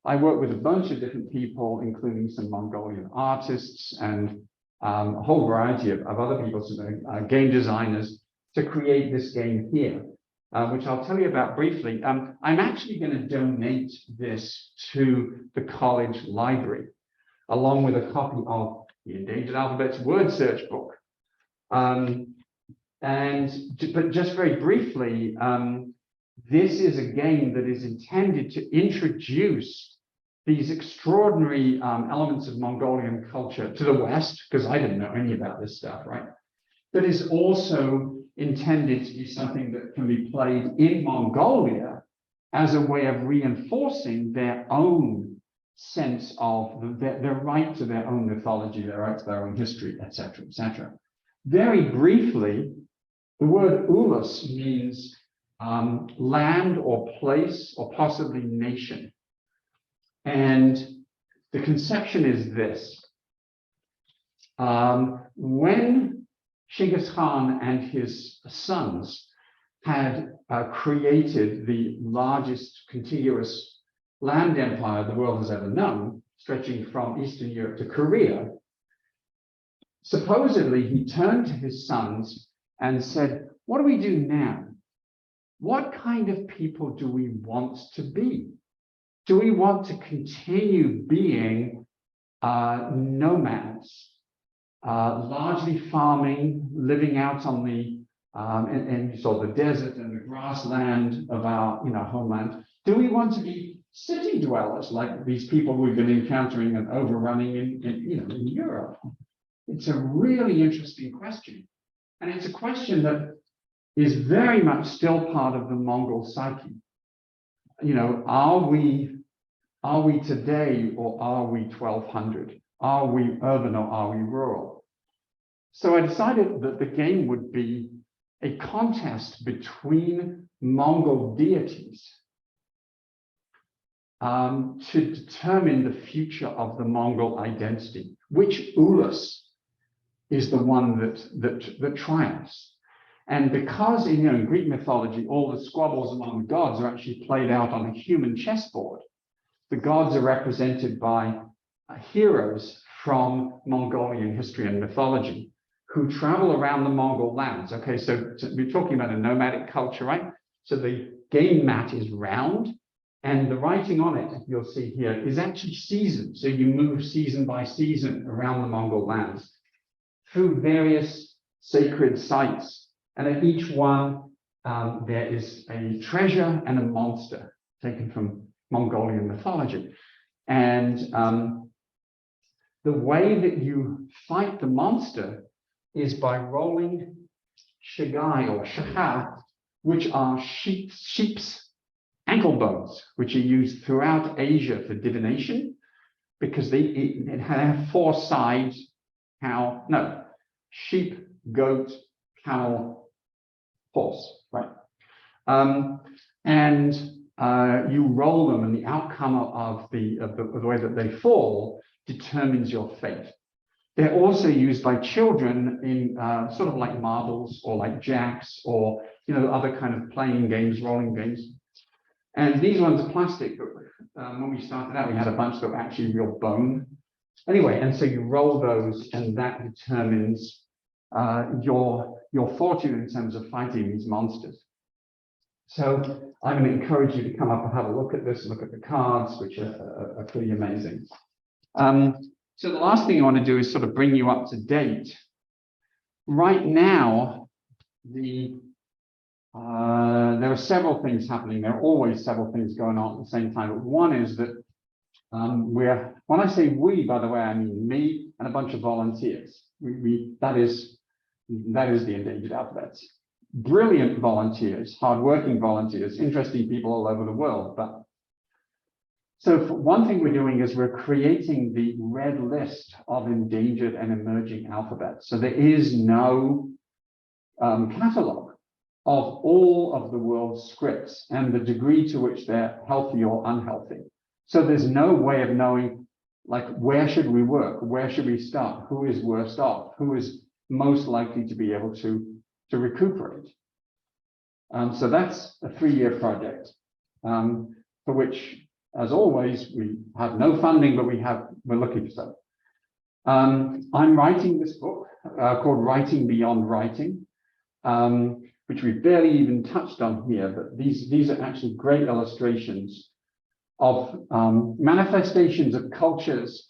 I worked with a bunch of different people, including some Mongolian artists and a whole variety of other people, game designers, to create this game here, which I'll tell you about briefly. I'm actually going to donate this to the college library, along with a copy of the Endangered Alphabets word search book. But just very briefly, this is a game that is intended to introduce these extraordinary elements of Mongolian culture to the West, because I didn't know any about this stuff, right? But is also intended to be something that can be played in Mongolia as a way of reinforcing their own sense of their right to their own mythology, their right to their own history, etc., etc. Very briefly, the word ulus means land or place or possibly nation. And the conception is this. When Genghis Khan and his sons had created the largest contiguous land empire the world has ever known, stretching from Eastern Europe to Korea, supposedly he turned to his sons and said, what do we do now? What kind of people do we want to be? Do we want to continue being nomads, largely farming, living out on the the desert and the grassland of our homeland? Do we want to be city dwellers like these people we've been encountering and overrunning in Europe? It's a really interesting question. And it's a question that is very much still part of the Mongol psyche. Are we today or are we 1200? Are we urban or are we rural? So I decided that the game would be a contest between Mongol deities to determine the future of the Mongol identity. Which ulus is the one that triumphs? And because in Greek mythology, all the squabbles among the gods are actually played out on a human chessboard. The gods are represented by heroes from Mongolian history and mythology who travel around the Mongol lands. Okay, so we're talking about a nomadic culture, right? So the game mat is round, and the writing on it, you'll see here, is actually seasoned. So you move season by season around the Mongol lands through various sacred sites. And at each one, there is a treasure and a monster taken from Mongolian mythology. And the way that you fight the monster is by rolling shagai or shakha, which are sheep's ankle bones, which are used throughout Asia for divination, because it have 4 sides: sheep, goat, camel, horse, right? You roll them, and the outcome of the way that they fall determines your fate. They're also used by children in sort of like marbles or like jacks or other kind of playing games, rolling games. And these ones are plastic. When we started out, we had a bunch that were actually real bone. Anyway, and so you roll those, and that determines your fortune in terms of fighting these monsters. So I'm going to encourage you to come up and have a look at this, look at the cards, which are pretty amazing. So the last thing I want to do is sort of bring you up to date. Right now, there are several things happening. There are always several things going on at the same time. But one is that when I say we, by the way, I mean me and a bunch of volunteers. That is the Endangered Alphabets. Brilliant volunteers, hardworking volunteers, interesting people all over the world. But so one thing we're doing is we're creating the red list of endangered and emerging alphabets. So there is no catalog of all of the world's scripts and the degree to which they're healthy or unhealthy. So there's no way of knowing, like, where should we work? Where should we start? Who is worst off? Who is most likely to be able to recuperate? So that's a 3-year project, for which, as always, we have no funding, but we're looking for stuff. I'm writing this book called Writing Beyond Writing, which we barely even touched on here, but these are actually great illustrations of manifestations of cultures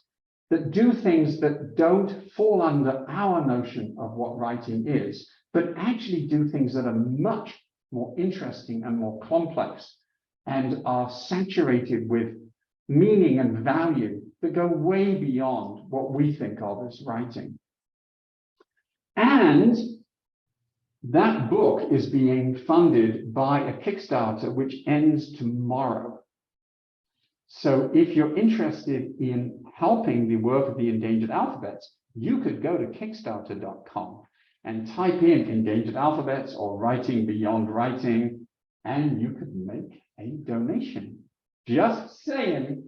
that do things that don't fall under our notion of what writing is, but actually do things that are much more interesting and more complex and are saturated with meaning and value that go way beyond what we think of as writing. And that book is being funded by a Kickstarter which ends tomorrow. So if you're interested in helping the work of the Endangered Alphabets, you could go to kickstarter.com and type in Endangered Alphabets or Writing Beyond Writing, and you could make a donation. Just saying.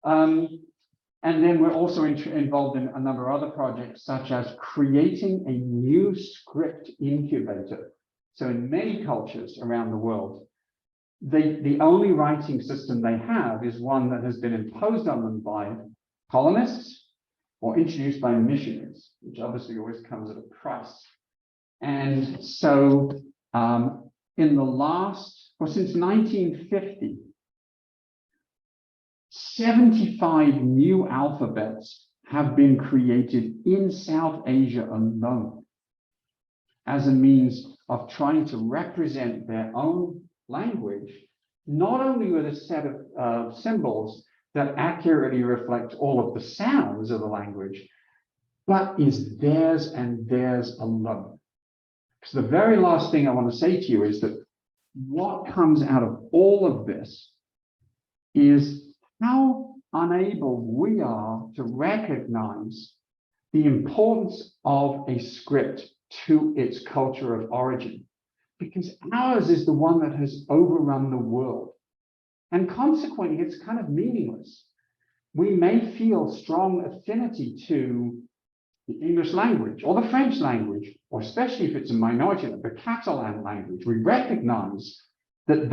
And then we're also involved in a number of other projects, such as creating a new script incubator. So in many cultures around the world, the only writing system they have is one that has been imposed on them by colonists or introduced by missionaries, which obviously always comes at a price. And so since 1950, 75 new alphabets have been created in South Asia alone as a means of trying to represent their own language, not only with a set of symbols that accurately reflect all of the sounds of the language, but is theirs and theirs alone. So the very last thing I want to say to you is that what comes out of all of this is how unable we are to recognize the importance of a script to its culture of origin, because ours is the one that has overrun the world. And consequently, it's kind of meaningless. We may feel strong affinity to the English language or the French language, or especially if it's a minority, like the Catalan language. We recognize that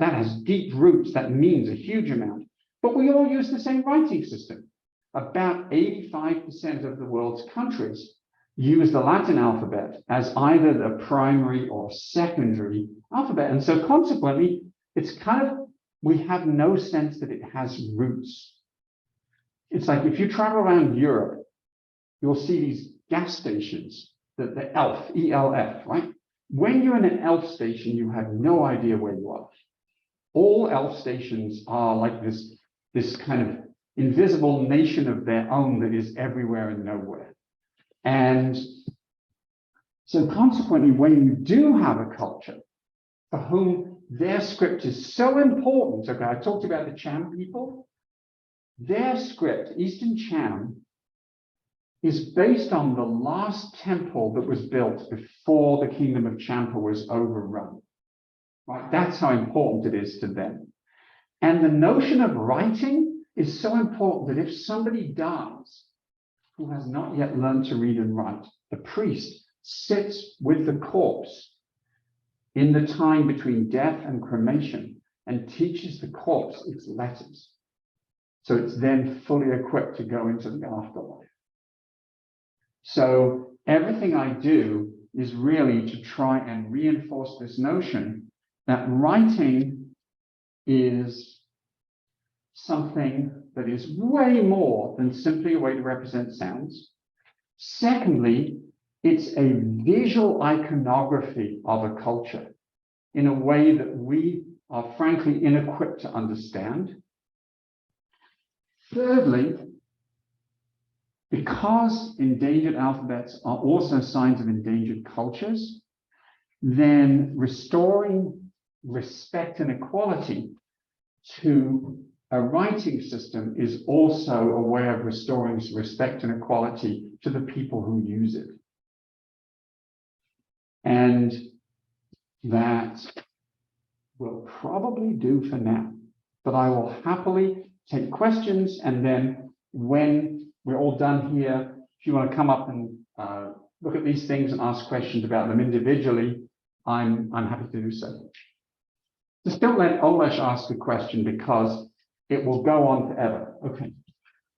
has deep roots, that means a huge amount. But we all use the same writing system. About 85% of the world's countries use the Latin alphabet as either the primary or secondary alphabet. And so consequently, it's kind of, we have no sense that it has roots. It's like if you travel around Europe, you'll see these gas stations, the ELF, E-L-F, right? When you're in an ELF station, you have no idea where you are. All ELF stations are like this kind of invisible nation of their own that is everywhere and nowhere. And so consequently, when you do have a culture for whom their script is so important, okay, I talked about the Cham people, their script, Eastern Cham, is based on the last temple that was built before the kingdom of Champa was overrun. Right? That's how important it is to them. And the notion of writing is so important that if somebody dies who has not yet learned to read and write, the priest sits with the corpse in the time between death and cremation and teaches the corpse its letters. So it's then fully equipped to go into the afterlife. So everything I do is really to try and reinforce this notion that writing is something that is way more than simply a way to represent sounds. Secondly, It's a visual iconography of a culture in a way that we are frankly inequipped to understand. Thirdly, because endangered alphabets are also signs of endangered cultures, then restoring respect and equality to a writing system is also a way of restoring respect and equality to the people who use it. And that will probably do for now, but I will happily take questions, and then when we're all done here, if you want to come up and look at these things and ask questions about them individually, I'm happy to do so. Just don't let Olesh ask a question because it will go on forever. Okay.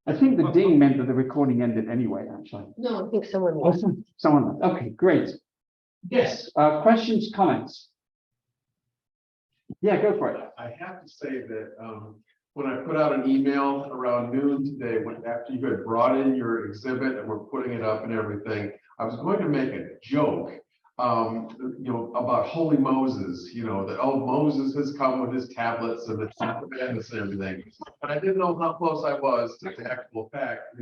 I think the ding meant that the recording ended anyway, actually. No, I think someone Oh, someone. Okay, great. Yes, questions, comments? Yeah, go for it. I have to say that when I put out an email around noon today, after you had brought in your exhibit and we're putting it up and everything, I was going to make a joke, about Holy Moses, that, oh, Moses has come with his tablets and the commandments and everything. But I didn't know how close I was to the actual fact,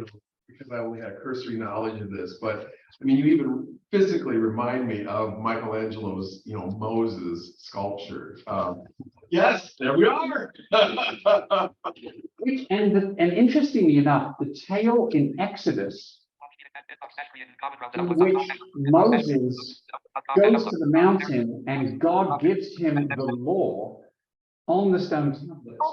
because I only had cursory knowledge of this. But I mean, you even physically remind me of Michelangelo's, Moses sculpture. Yes, there we are. And interestingly enough, the tale in Exodus, in which Moses goes to the mountain and God gives him the law on the stone tablets. Of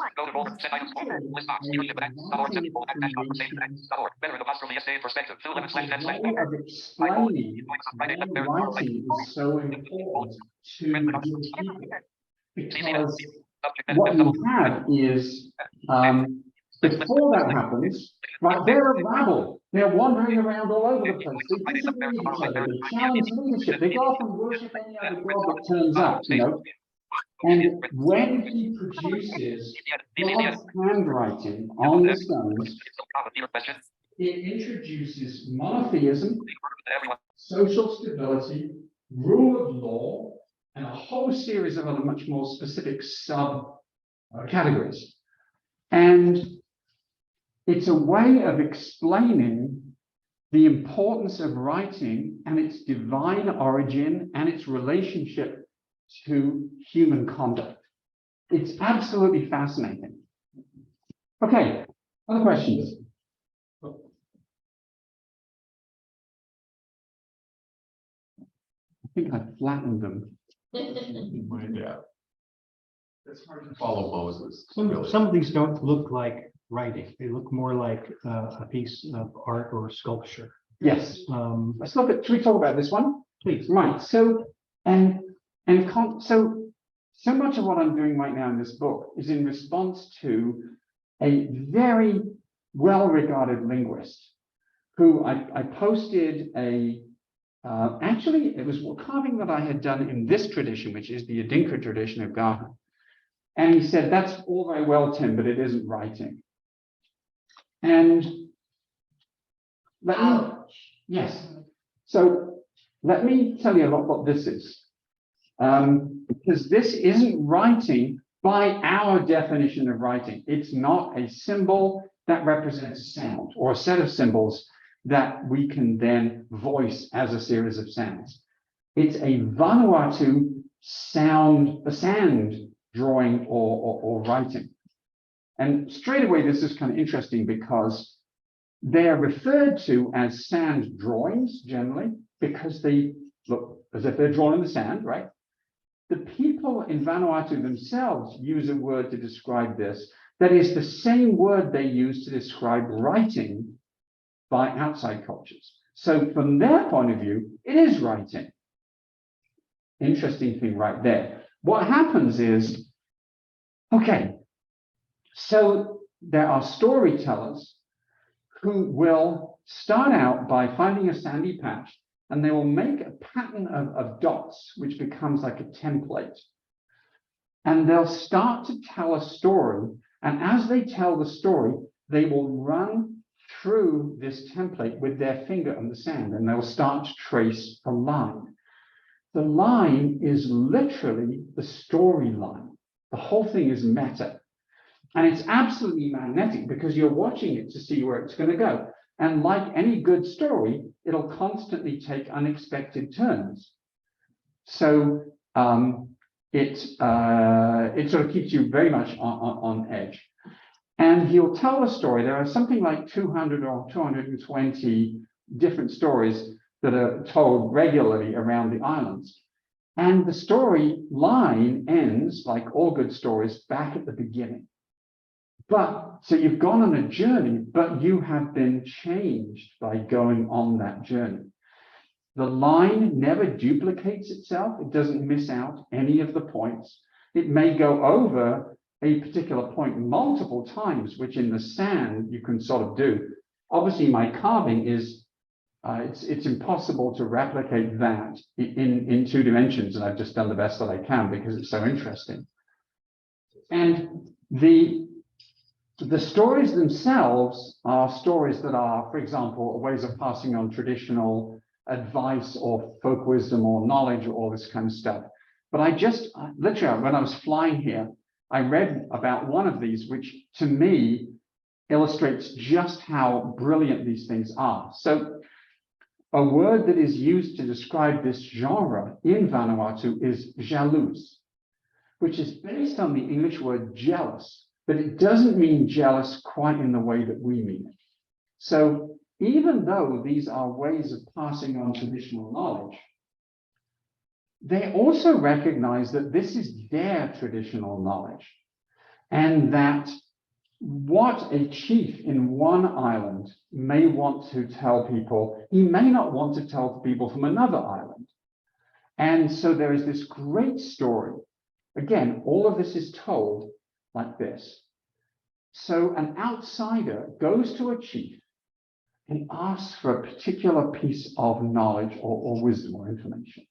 explaining why writing is so important to Jewish people, because what you have is before that happens, right, they're a rabble. They're wandering around all over the place. They disagree with each other. They challenge leadership. They go off and worship any other god that turns up, And when he produces God's handwriting on the stones, it introduces monotheism, social stability, rule of law, and a whole series of other much more specific sub-categories. And it's a way of explaining the importance of writing and its divine origin and its relationship to human conduct. It's absolutely fascinating. Okay, other questions? I think I flattened them. Yeah. It's hard to follow Moses. Some of these don't look like writing. They look more like a piece of art or sculpture. Yes. Let's look at. Should we talk about this one, Please. Right. So so much of what I'm doing right now in this book is in response to a very well-regarded linguist who I posted actually, it was carving that I had done in this tradition, which is the Adinkra tradition of Ghana. And he said, that's all very well, Tim, but it isn't writing. And yes. So let me tell you a lot what this is. Because this isn't writing by our definition of writing. It's not a symbol that represents a sound or a set of symbols that we can then voice as a series of sounds. It's a Vanuatu sand drawing or writing. And straight away, this is kind of interesting because they're referred to as sand drawings generally because they look as if they're drawn in the sand, right? The people in Vanuatu themselves use a word to describe this that is the same word they use to describe writing by outside cultures. So from their point of view, it is writing. Interesting thing right there. What happens is, okay, so there are storytellers who will start out by finding a sandy patch, and they will make a pattern of dots, which becomes like a template. And they'll start to tell a story. And as they tell the story, they will run through this template with their finger on the sand, and they'll start to trace a line. The line is literally the storyline. The whole thing is meta. And it's absolutely magnetic because you're watching it to see where it's going to go. And like any good story, it'll constantly take unexpected turns. So it sort of keeps you very much on edge. And he'll tell a story. There are something like 200 or 220 different stories that are told regularly around the islands. And the story line ends, like all good stories, back at the beginning. But so you've gone on a journey, but you have been changed by going on that journey. The line never duplicates itself. It doesn't miss out any of the points. It may go over a particular point multiple times, which in the sand you can sort of do. Obviously, my carving is, it's impossible to replicate that in 2 dimensions, and I've just done the best that I can because it's so interesting. And the stories themselves are stories that are, for example, ways of passing on traditional advice or folk wisdom or knowledge or all this kind of stuff. But I just, literally, when I was flying here, I read about one of these, which to me illustrates just how brilliant these things are. So a word that is used to describe this genre in Vanuatu is jalouse, which is based on the English word jealous, but it doesn't mean jealous quite in the way that we mean it. So even though these are ways of passing on traditional knowledge, they also recognize that this is their traditional knowledge, and that what a chief in one island may want to tell people, he may not want to tell people from another island. And so there is this great story. Again, all of this is told like this. So an outsider goes to a chief and asks for a particular piece of knowledge or wisdom or information.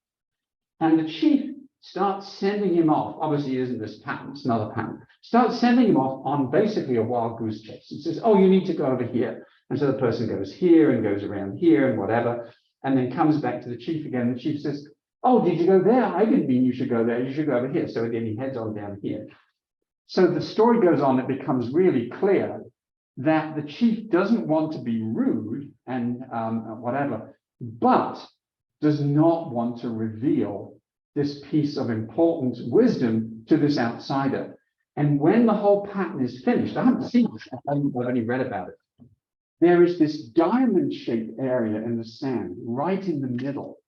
And the chief starts sending him off. Obviously, it isn't this pattern, it's another pattern. Starts sending him off on basically a wild goose chase. It says, oh, you need to go over here. And so the person goes here and goes around here and whatever, and then comes back to the chief again. The chief says, oh, did you go there? I didn't mean you should go there. You should go over here. So again, he heads on down here. So the story goes on. It becomes really clear that the chief doesn't want to be rude and whatever, but does not want to reveal this piece of important wisdom to this outsider. And when the whole pattern is finished, I haven't seen this, I've only read about it. There is this diamond-shaped area in the sand, right in the middle,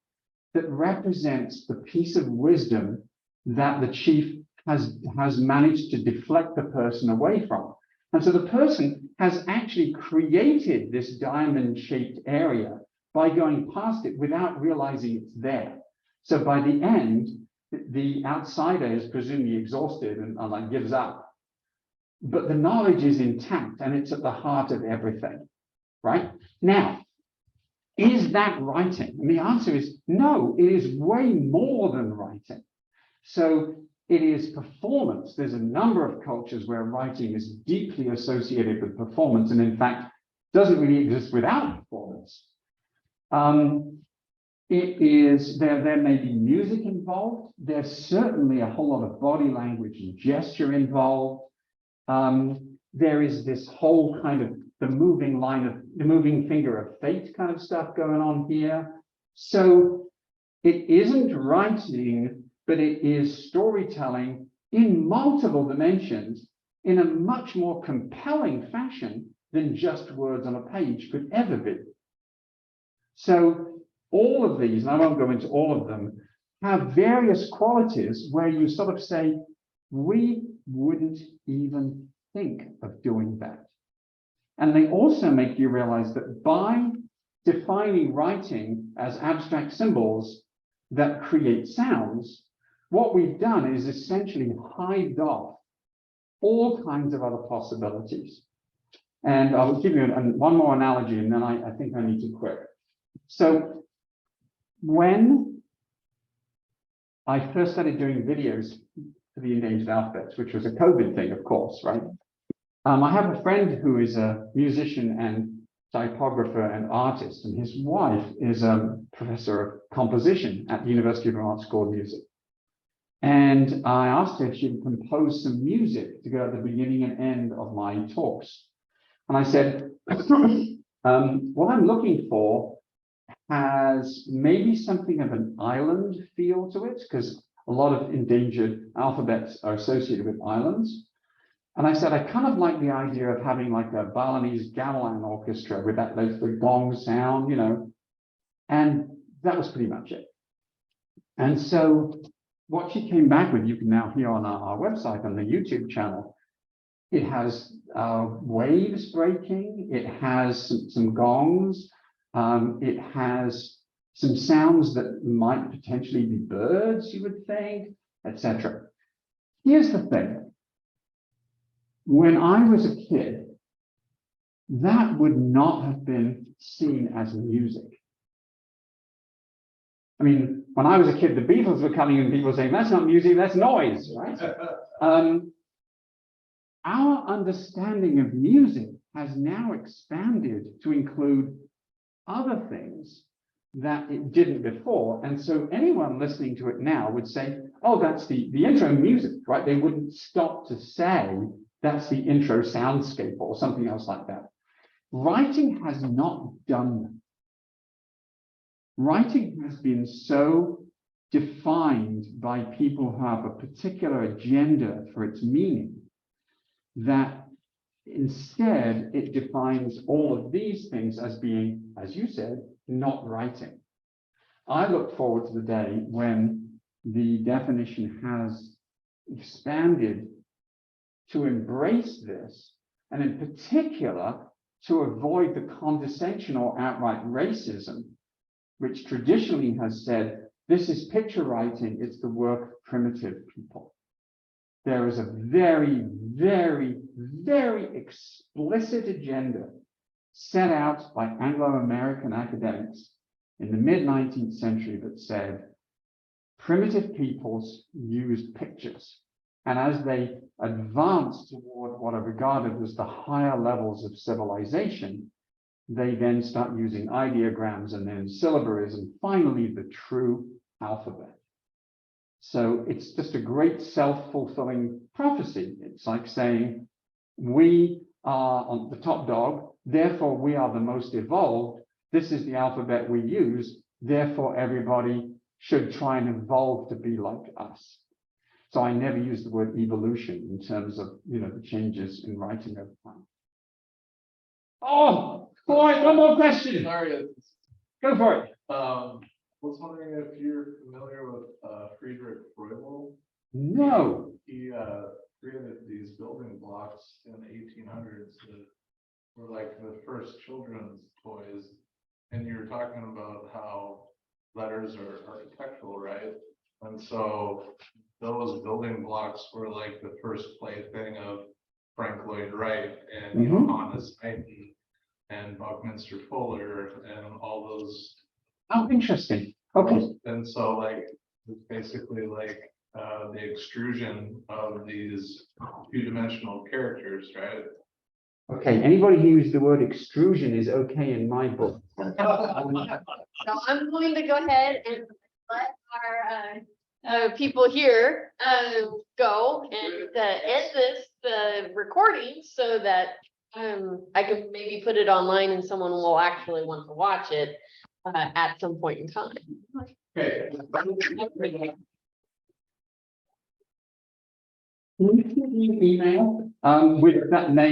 that represents the piece of wisdom that the chief has managed to deflect the person away from. And so the person has actually created this diamond-shaped area by going past it without realizing it's there. So by the end, the outsider is presumably exhausted and like gives up. But the knowledge is intact and it's at the heart of everything, right? Now, is that writing? And the answer is no, it is way more than writing. So it is performance. There's a number of cultures where writing is deeply associated with performance, and in fact, doesn't really exist without performance. It is, there may be music involved. There's certainly a whole lot of body language and gesture involved. There is this whole kind of the moving finger of fate kind of stuff going on here. So it isn't writing, but it is storytelling in multiple dimensions in a much more compelling fashion than just words on a page could ever be. So all of these, and I won't go into all of them, have various qualities where you sort of say, we wouldn't even think of doing that. And they also make you realize that by defining writing as abstract symbols that create sounds, what we've done is essentially hived off all kinds of other possibilities. And I'll give you one more analogy, and then I think I need to quit. So when I first started doing videos for the Endangered Alphabets, which was a COVID thing, of course, right? I have a friend who is a musician and typographer and artist, and his wife is a professor of composition at the University of Vermont School of Music. And I asked her if she would compose some music to go at the beginning and end of my talks. And I said, what I'm looking for has maybe something of an island feel to it, because a lot of endangered alphabets are associated with islands. And I said, I kind of like the idea of having like a Balinese gamelan orchestra with that the gong sound, you know, and that was pretty much it. And so what she came back with, you can now hear on our website, on the YouTube channel. It has waves breaking, it has some gongs, it has some sounds that might potentially be birds, you would think, etc. Here's the thing. When I was a kid, that would not have been seen as music. I mean, when I was a kid, the Beatles were coming and people were saying, that's not music, that's noise, right? Our understanding of music has now expanded to include other things that it didn't before. And so anyone listening to it now would say, oh, that's the intro music, right? They wouldn't stop to say, that's the intro soundscape or something else like that. Writing has not done that. Writing has been so defined by people who have a particular agenda for its meaning that instead it defines all of these things as being, as you said, not writing. I look forward to the day when the definition has expanded to embrace this, and in particular, to avoid the condescension or outright racism, which traditionally has said, this is picture writing, it's the work of primitive people. There is a very, very, very explicit agenda set out by Anglo-American academics in the mid-19th century that said, primitive peoples used pictures. And as they advanced toward what are regarded as the higher levels of civilization, they then start using ideograms and then syllabaries and finally the true alphabet. So it's just a great self-fulfilling prophecy. It's like saying, we are on the top dog, therefore we are the most evolved. This is the alphabet we use, therefore everybody should try and evolve to be like us. So I never use the word evolution in terms of, you know, the changes in writing over time. Oh, boy, one more question. Sorry, Go for it. was wondering if you're familiar with Friedrich Froebel. No. He created these building blocks in the 1800s that were like the first children's toys. And you were talking about how letters are architectural, right? And so those building blocks were like the first plaything of Frank Lloyd Wright and you know, Honest Knighton and Buckminster Fuller and all those. Oh, interesting. Okay. And so like it's basically like the extrusion of these two-dimensional characters, right? Okay. Anybody who used the word extrusion is okay in my book. So I'm going to go ahead and let our people here go and end this recording so that I can maybe put it online and someone will actually want to watch it at some point in time. Okay. Can you email with that name?